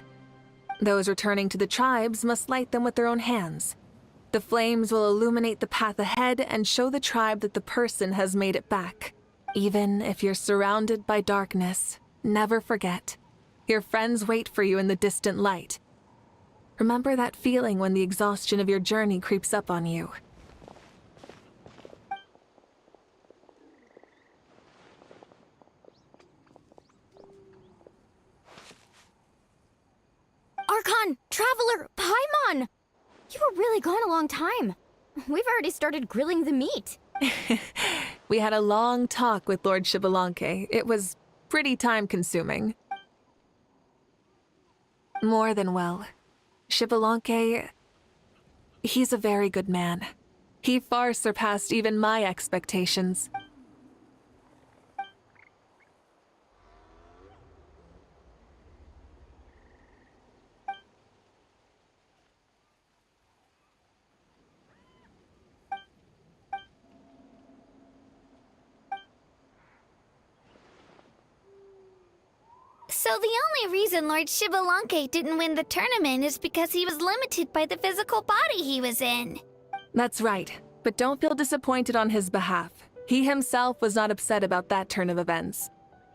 Those returning to the tribes must light them with their own hands. The flames will illuminate the path ahead and show the tribe that the person has made it back. Even if you're surrounded by darkness, never forget. Your friends wait for you in the distant light. Remember that feeling when the exhaustion of your journey creeps up on you. Archon! Traveler! Paimon! You were really gone a long time. We've already started grilling the meat. We had a long talk with Lord Shibalanke. It was pretty time-consuming. More than well. Shibalanke, he's a very good man. He far surpassed even my expectations. So the only reason Lord Shibalanke didn't win the tournament is because he was limited by the physical body he was in. That's right, but don't feel disappointed on his behalf. He himself was not upset about that turn of events.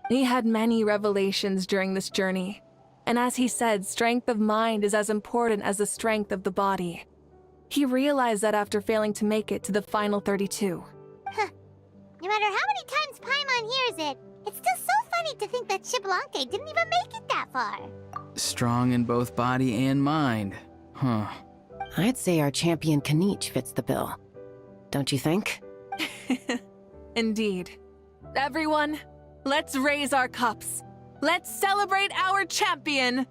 He had many revelations during this journey. And as he said, strength of mind is as important as the strength of the body. He realized that after failing to make it to the final 32. Huh. No matter how many times Paimon hears it, it's still so funny to think that Xbalanque didn't even make it that far. Strong in both body and mind. Huh. I'd say our champion Kanich fits the bill. Don't you think? Indeed. Everyone, let's raise our cups. Let's celebrate our champion!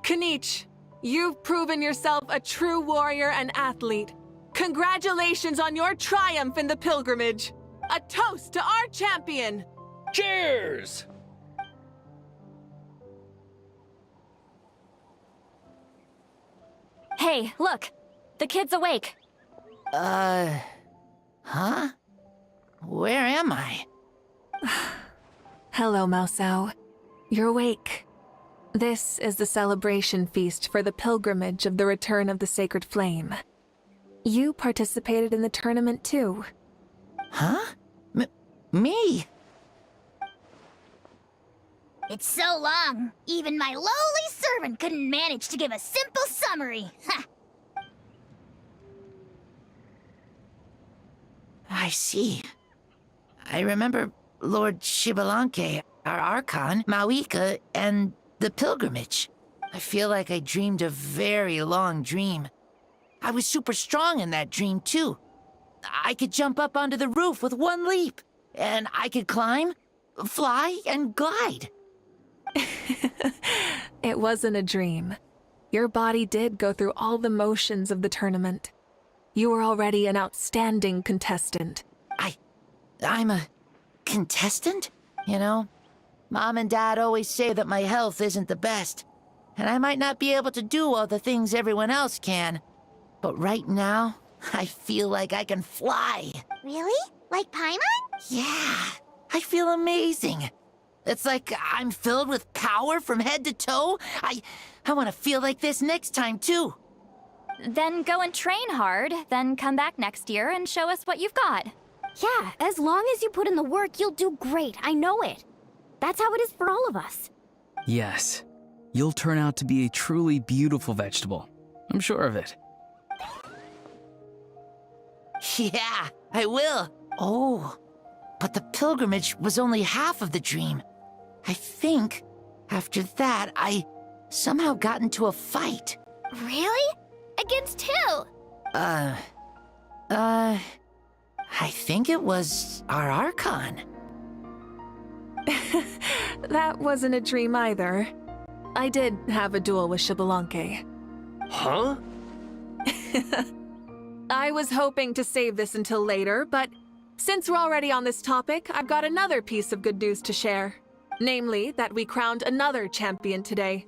Kanich, you've proven yourself a true warrior and athlete. Congratulations on your triumph in the pilgrimage. A toast to our champion! Cheers! Hey, look! The kid's awake. Huh? Where am I? Hello, Mausau. You're awake. This is the celebration feast for the pilgrimage of the return of the Sacred Flame. You participated in the tournament too. Huh? Me? It's so long, even my lowly servant couldn't manage to give a simple summary. Ha! I see. I remember Lord Xbalanque, our Archon, Mavuika, and the pilgrimage. I feel like I dreamed a very long dream. I was super strong in that dream, too. I could jump up onto the roof with one leap, and I could climb, fly, and glide. It wasn't a dream. Your body did go through all the motions of the tournament. You were already an outstanding contestant. I'm a contestant? You know, Mom and Dad always say that my health isn't the best, and I might not be able to do all the things everyone else can. But right now, I feel like I can fly. Really? Like Paimon? Yeah, I feel amazing. It's like I'm filled with power from head to toe. I want to feel like this next time, too. Then go and train hard, then come back next year and show us what you've got. Yeah, as long as you put in the work, you'll do great. I know it. That's how it is for all of us. Yes. You'll turn out to be a truly beautiful vegetable. I'm sure of it. Yeah, I will. Oh, but the pilgrimage was only half of the dream. I think after that, I somehow got into a fight. Really? Against who? I think it was our Archon. That wasn't a dream either. I did have a duel with Xbalanque. Huh? I was hoping to save this until later, but since we're already on this topic, I've got another piece of good news to share. Namely, that we crowned another champion today.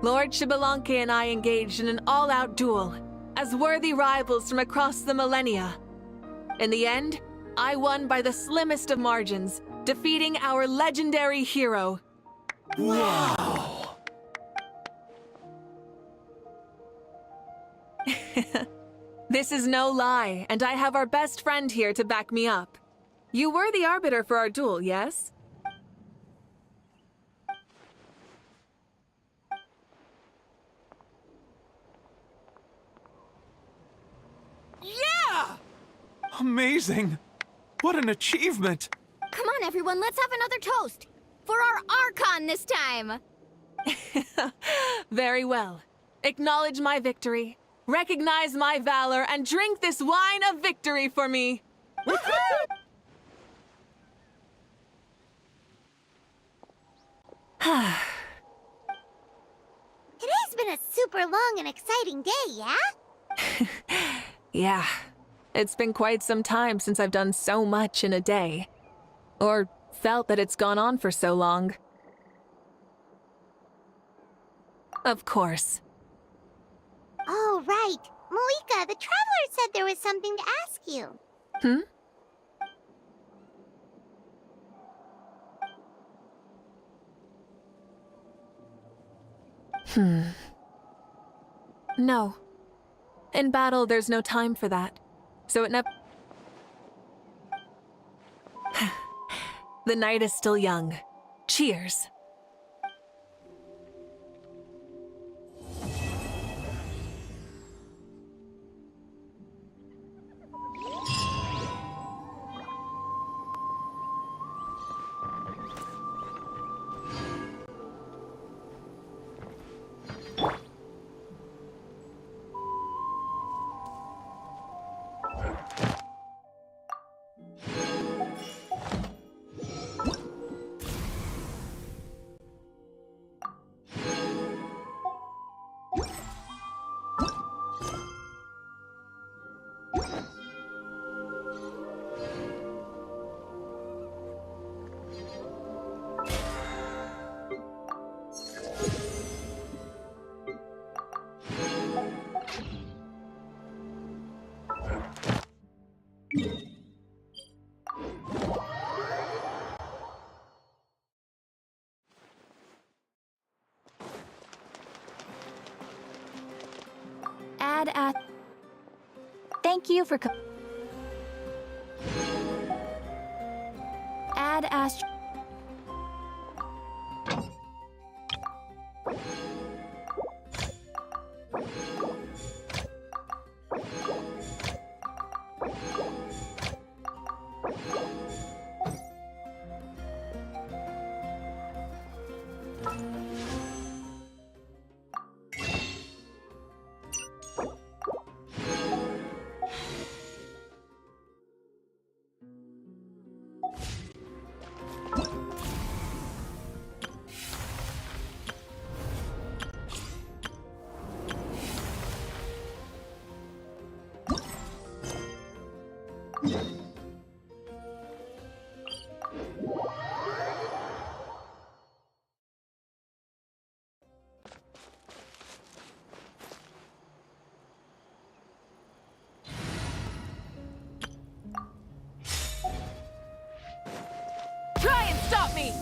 Lord Xbalanque and I engaged in an all-out duel, as worthy rivals from across the millennia. In the end, I won by the slimmest of margins, defeating our legendary hero. Wow! This is no lie, and I have our best friend here to back me up. You were the arbiter for our duel, yes? Yeah! Amazing! What an achievement! Come on, everyone, let's have another toast. For our Archon this time. Very well. Acknowledge my victory, recognize my valor, and drink this wine of victory for me. Today's been a super long and exciting day, yeah? Yeah, it's been quite some time since I've done so much in a day. Or felt that it's gone on for so long. Of course. Oh, right. Mavuika, the Traveler said there was something to ask you. No. In battle, there's no time for that. So it never... The night is still young. Cheers. Thank you for Try and stop me!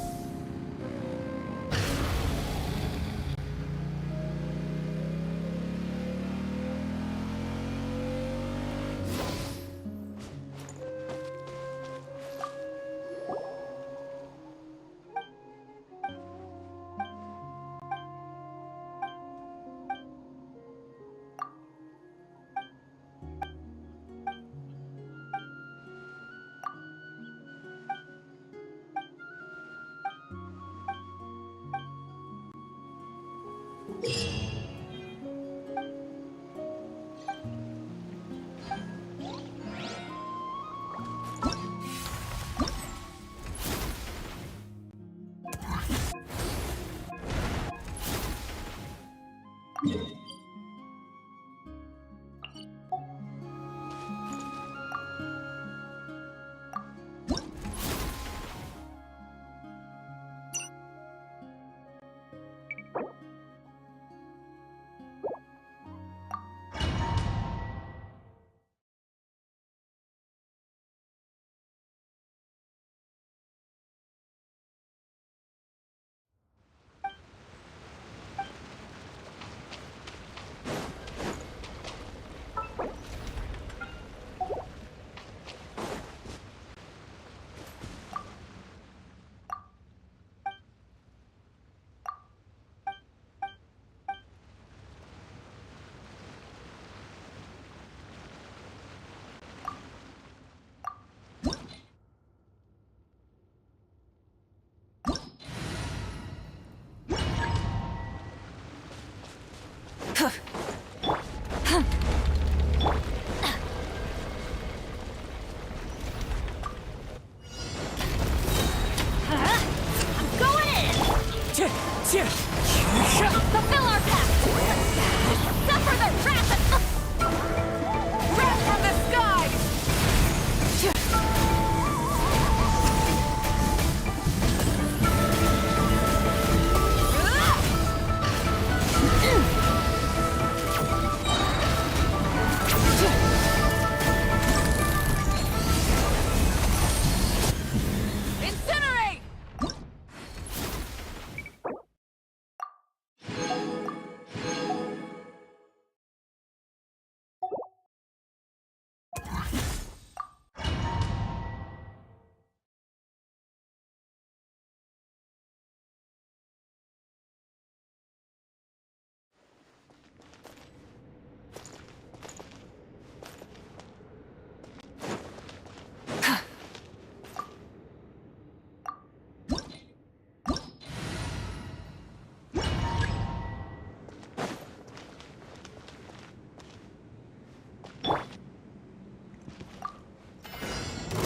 Fulfill our pact! Suffer the wrath of... Wrath from the sky! Incinerate!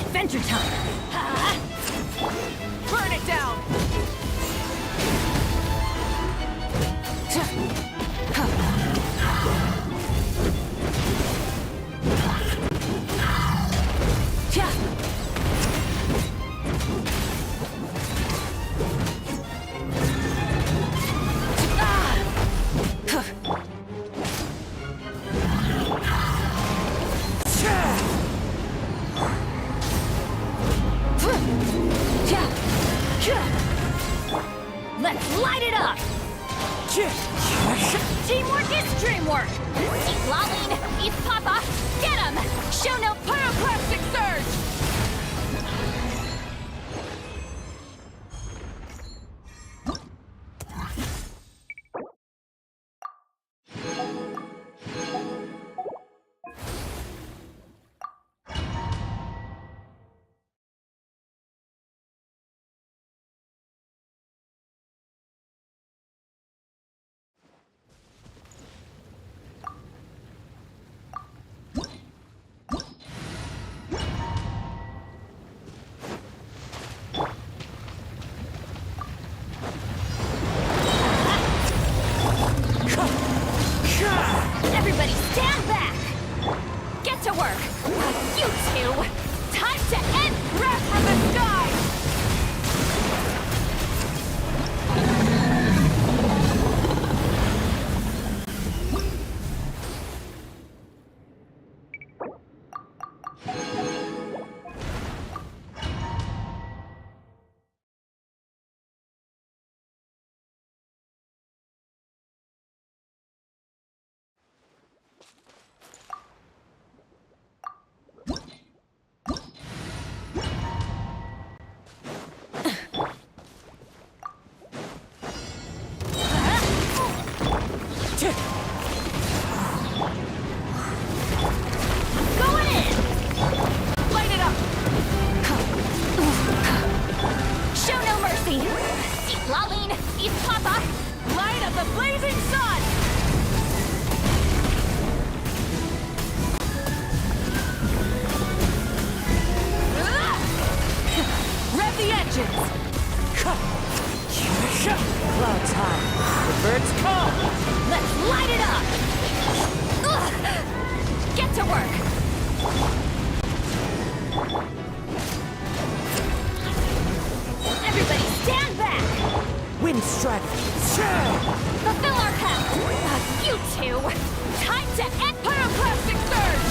Adventure time! Burn it down! work! Eat Laline, eat Papa! Get him! Show no pyroclastic surge! Everybody stand back! Get to work! You two! Time to end Wrath from the Sky! Going in! Light it up! Show no mercy! Eat Laline, eat Papa! Light of the blazing sun! Rev the engines! Clouds high, the birds call! Let's light it up! Get to work! Everybody stand back! Wind strike! Fulfill our pact! You two! Time to end pyroclastic surge!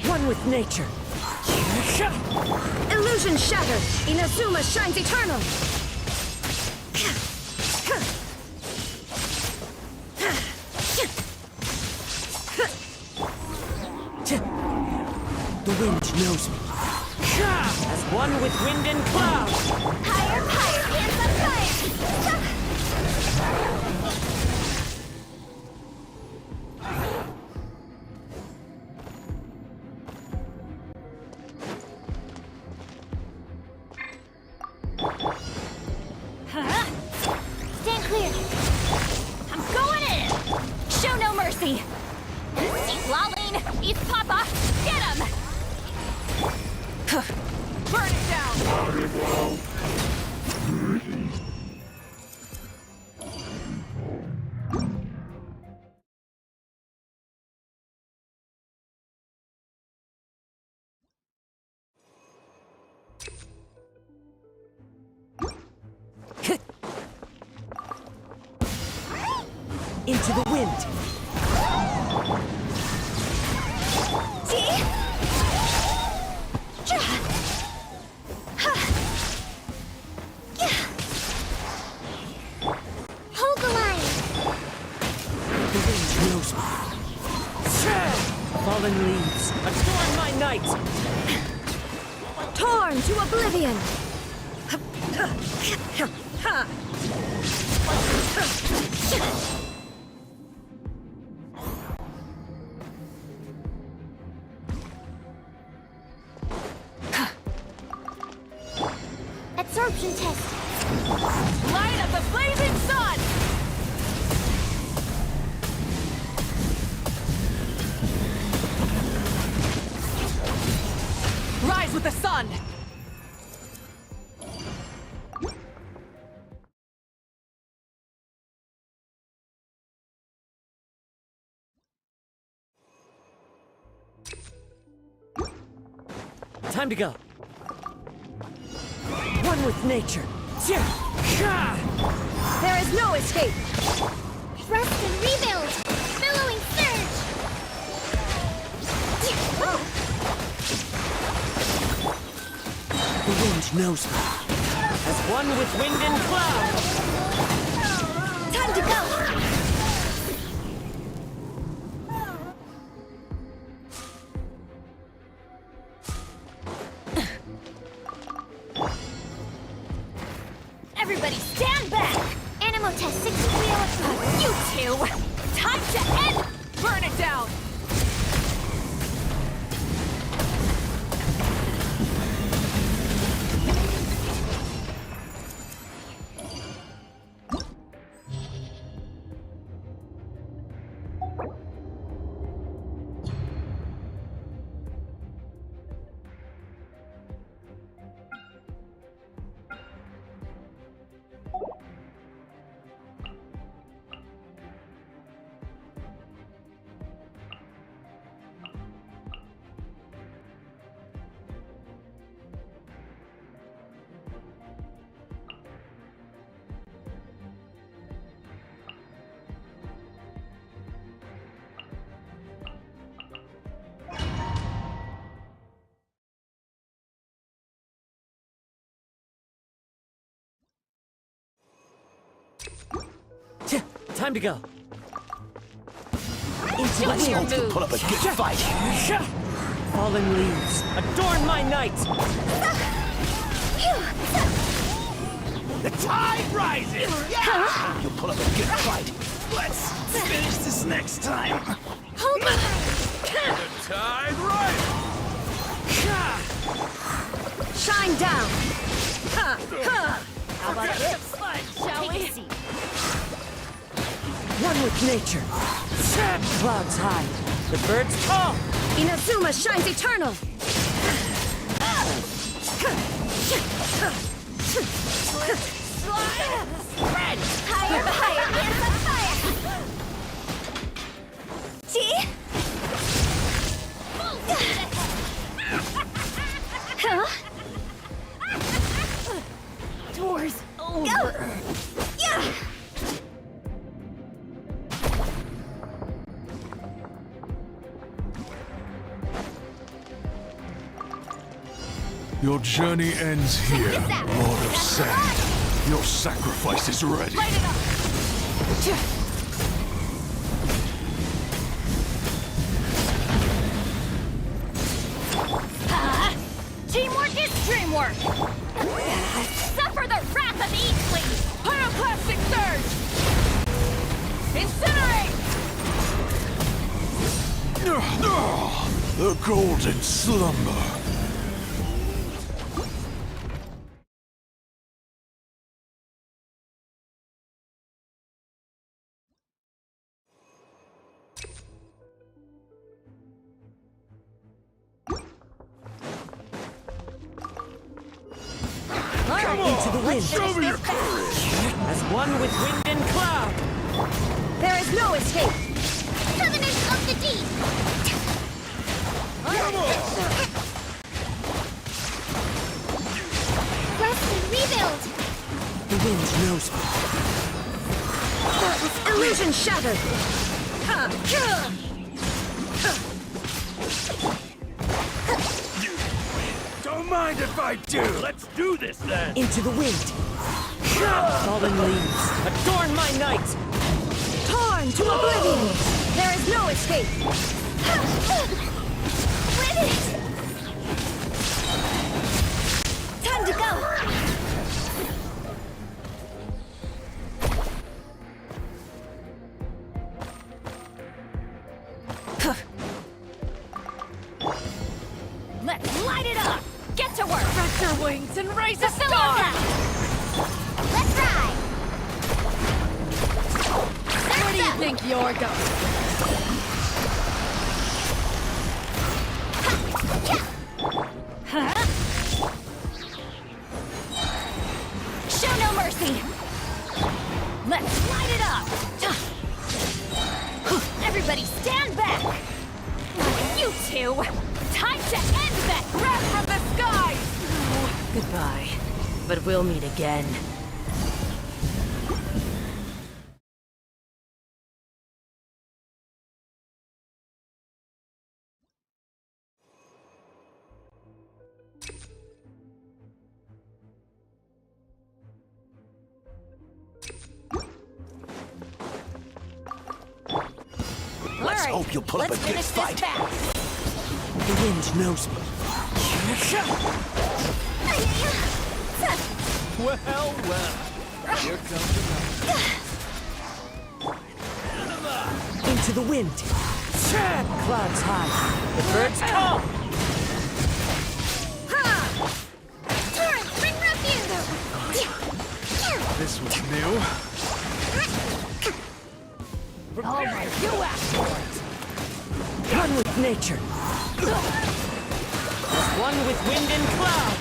One with nature. Illusion shattered! Inazuma shines eternal! The wind knows me. As one with wind and cloud! Higher, higher, hands on fire! Stand clear. I'm going in. Show no mercy. See Laline, eat Papa. Get him. Burn it down. Into the wind! Hold the line! The wind knows me. Fallen leaves, adorn my night! Torn to oblivion! Absorption test! Light up the blazing sun! Rise with the sun! Time to go. One with nature. There is no escape! Rest and rebuild! Billowing surge! The wind knows me. As one with wind and cloud. Time to go! Everybody stand back! Animal test 6305. You two! Time to end! Burn it down! Time to go. Let's hope to put up a good fight. Fallen leaves, adorn my night. The tide rises! Yeah! You'll put up a good fight. Let's finish this next time. Hold on! The tide rises! Shine down! How about this fun, shall we? One with nature. Clouds high, the birds call. Inazuma shines eternal! Spread! Higher, hands on fire! See? Huh? Doors over. Yeah! Your journey ends here, Lord of Sand. Your sacrifice is ready. Light it up! Teamwork is dreamwork! Suffer the wrath of Eatly! Pyroclastic surge! Incinerate! The golden slumber. Into the wind. Show me your courage. As one with wind and cloud. There is no escape! Covenant of the Deep! Come on! Rest and rebuild! The wind knows me. Illusion shattered! Don't mind if I do. Let's do this then. Into the wind. Fallen leaves, adorn my night. Torn to oblivion! There is no escape! Win it! Time to go! Let's light it up! Get to work! Stretch your wings and raise a star! Let's ride! Where do you think you're going? Huh? Show no mercy! Let's light it up! Everybody stand back! You two! Time to end that breath from the skies! Goodbye. But we'll meet again. Let's hope you'll put up a good fight. The wind knows me. Well, well. Here comes another. Into the wind. Clouds high. The birds call. Torrent, bring refuge! This was new. You asked for it. One with nature. One with wind and cloud.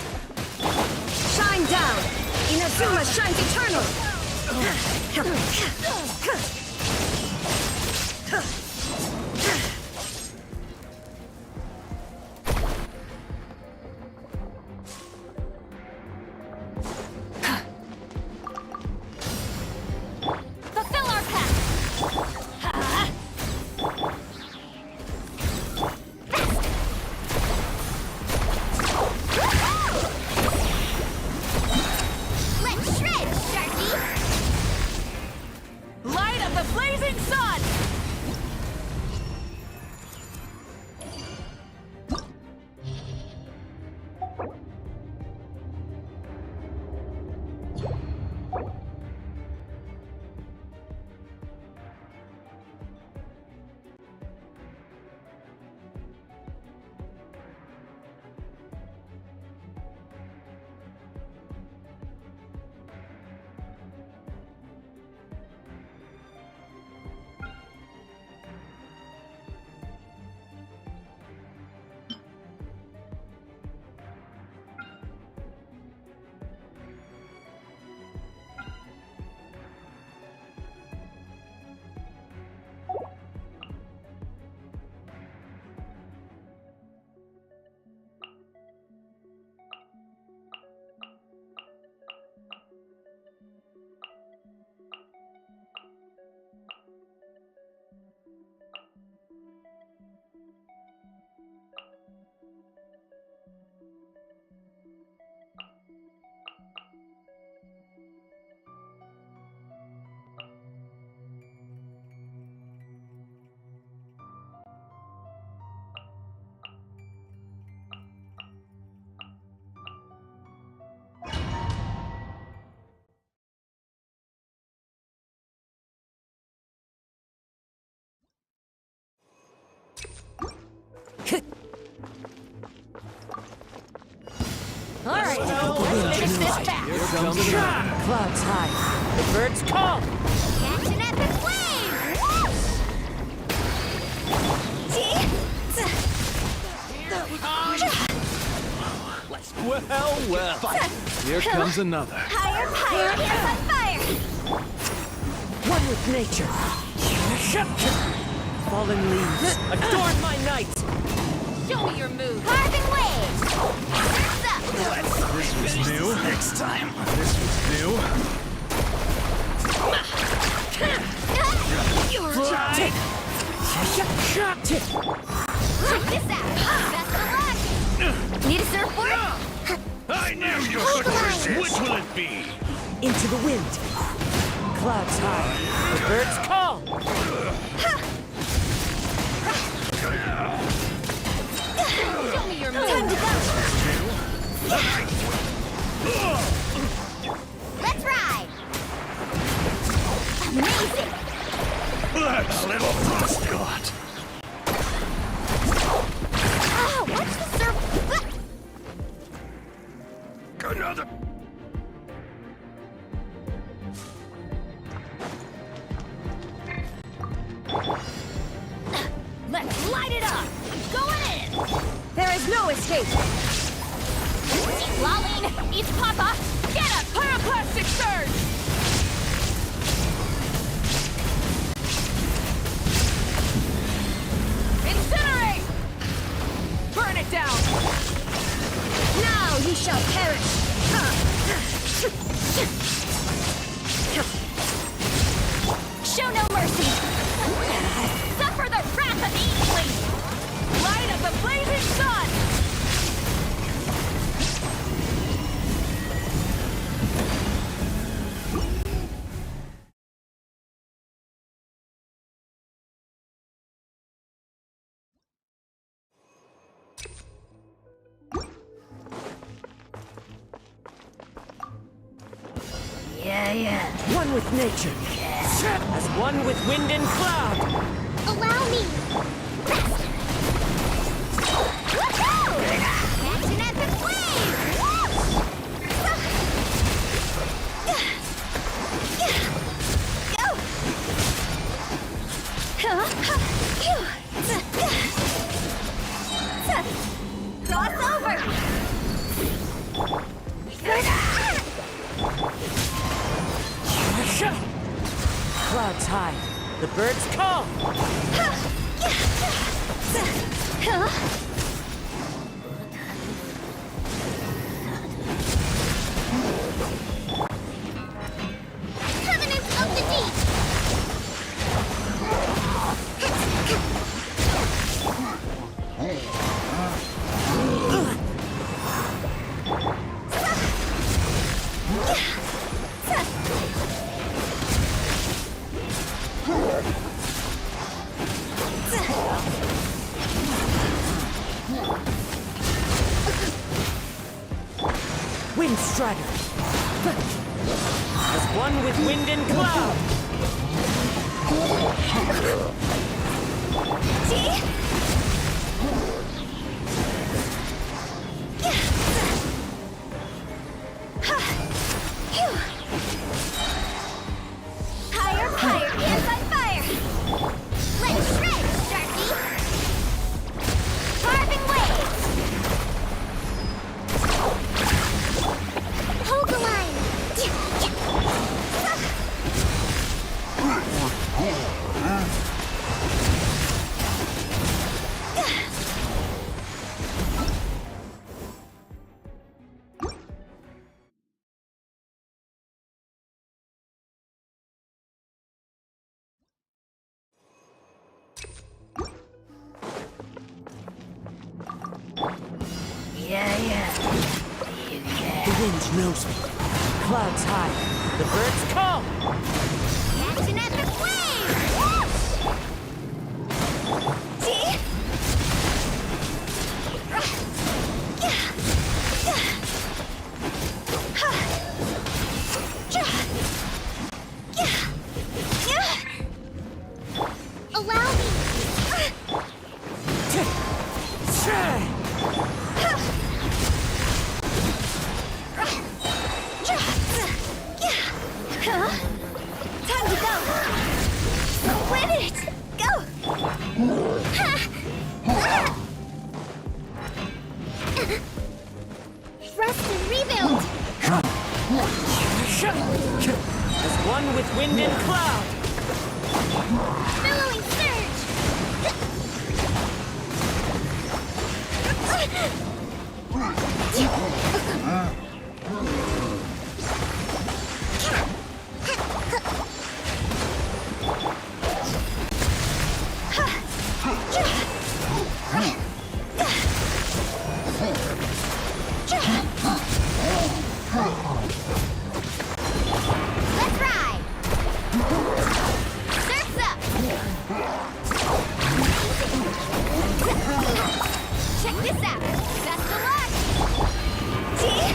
Shine down! Inazuma shines Fulfill our pact! Let's shred, Sharky! Light of the blazing sun! All right, let's finish this back. Clouds high. The birds call. Catch an epic flame! Well, well. Here comes another. Higher, higher, hands on fire! One with nature. Fallen leaves adorn my night. Show me your move! Carving waves! This was new. Next time. This was new. Check this out! Best of luck! Need a surfboard? I knew you could resist. Which will it be? Into the wind. Clouds high. The birds call. Show me your move! Time to go! Let's ride! Amazing! Let's little frost god. Oh, what's the surf? Another. Let's light it up! Going in! There is no escape! Lolling! Eats Papa! Get a pyroclastic surge! Incinerate! Burn it one with nature. As one with wind and cloud. Allow me. Woohoo! Catch an epic wave! Cross over! Clouds high. The birds call. Covenant of the Deep! Wind Strider. As one with wind and cloud. See? Higher, higher, hands on fire! Let it shred, Sharky! Carving waves! Hold the line! The wind knows me. Clouds high. The birds call. Catch an epic wave! See? Allow me. Time to go. Let it go. Rest and rebuild. As one with wind and cloud. Billowing surge. Let's ride! Surf's up! Check this out! Best of luck! See?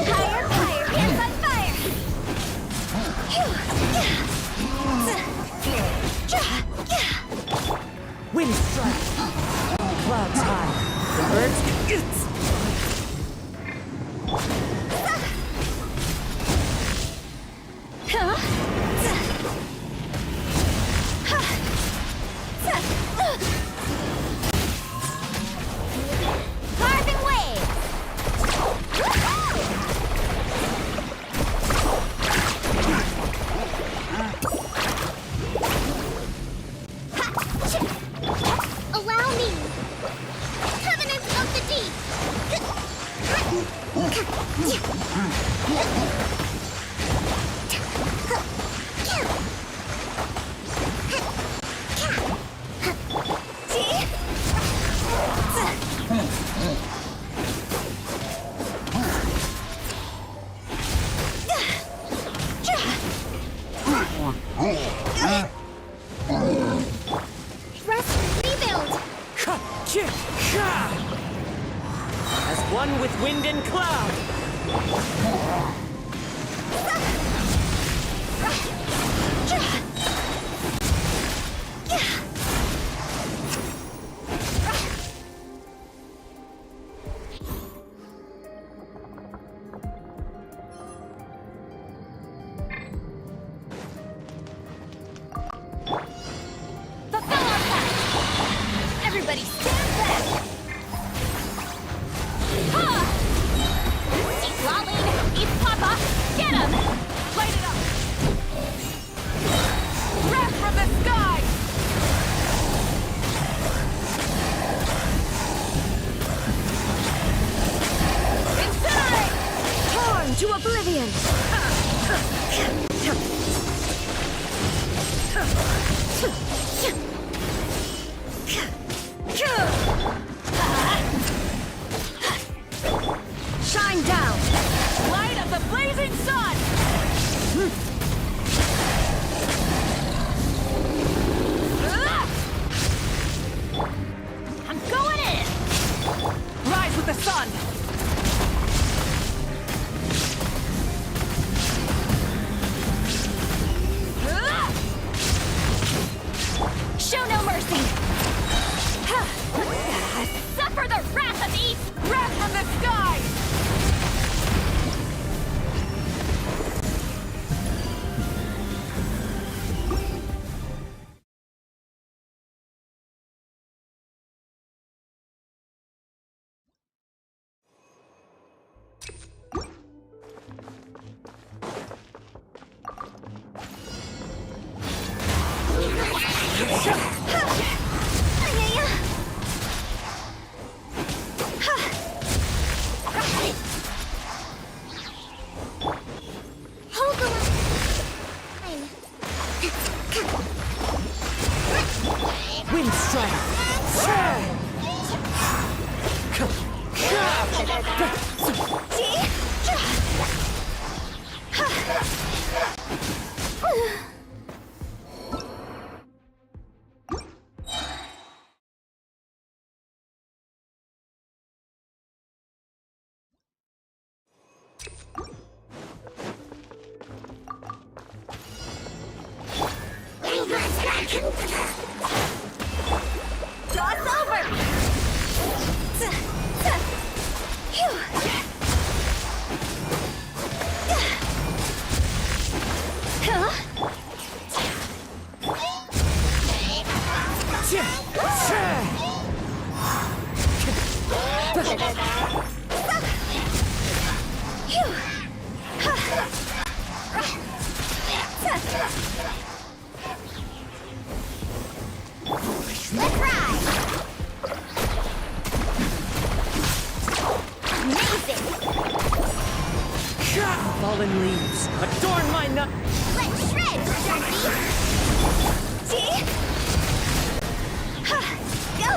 Higher, higher, hands on fire! Wind strike. Clouds high. The birds Carving waves! Allow me! Covenant of the Deep! See? One with wind and cloud! Everybody stand back! Ha! Eat Lolline! Eat Papa! Get him! Light it up! Wrath from the sky! Incinerate! Torn to oblivion! Shine down! Light of the blazing sun! I'm going in! Rise with the sun! Show no mercy! Suffer the wrath of East! Wrath from the sky! Wind strike! Toss over! Let's ride! Amazing! Fallen leaves, adorn my nut! Let's shred, Darcy! See? Go!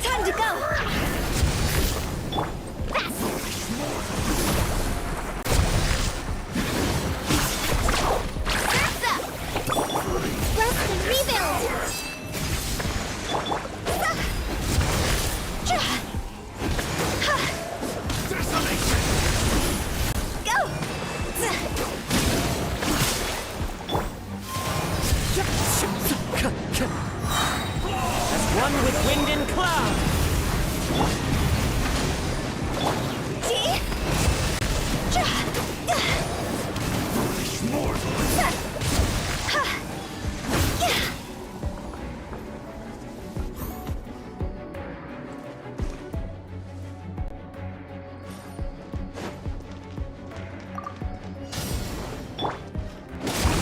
Time to go! Faster! Surf's up! Rest and rebuild! Go! As one with wind and cloud! See?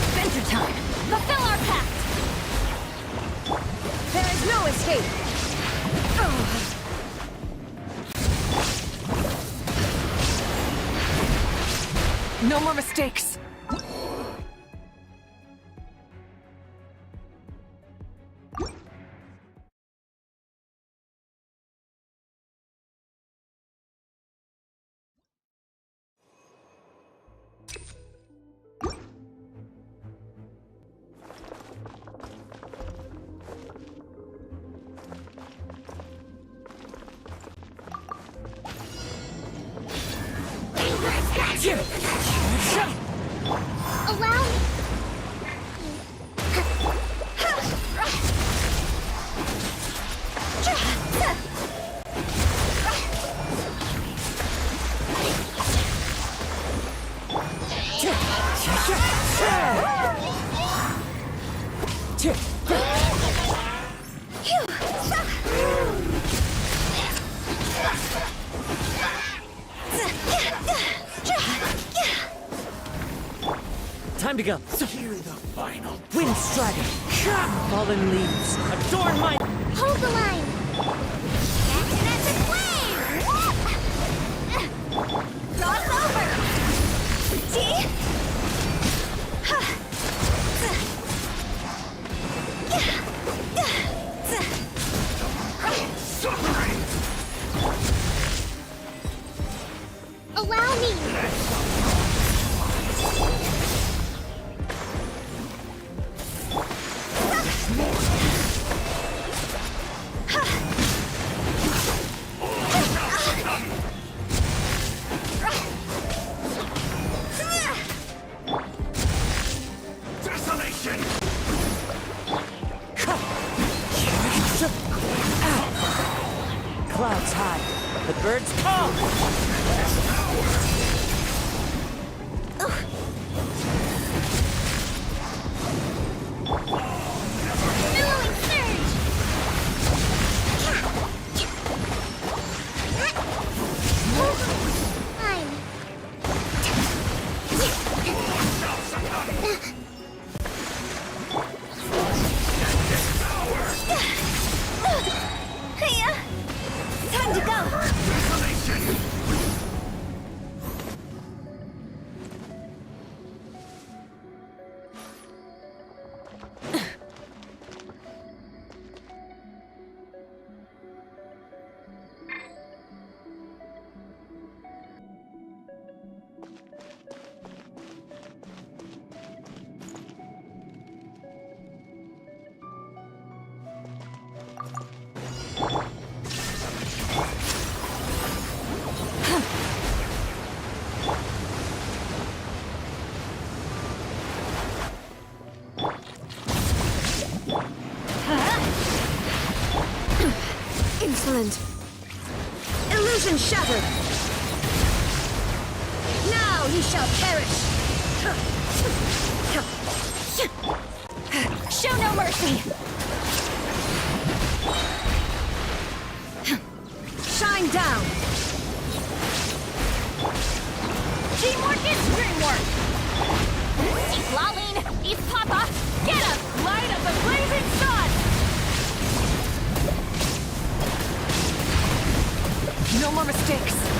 Adventure time! Fulfill our pact! There is no escape! No more mistakes! Allow me. Time to go. Hear the final Wind strider. Fallen leaves. Adorn my... Hold the line. That's a flame. Cross over. See? Allow me. desolation! Clouds high. The birds call. Billowing surge. Fine. Time to go. Insolent. Illusion shattered. Now he shall perish. Show no mercy! Shine down. Teamwork is dreamwork! Eat Laline! Eat Papa! Get him! Light up the blazing sun! No more mistakes.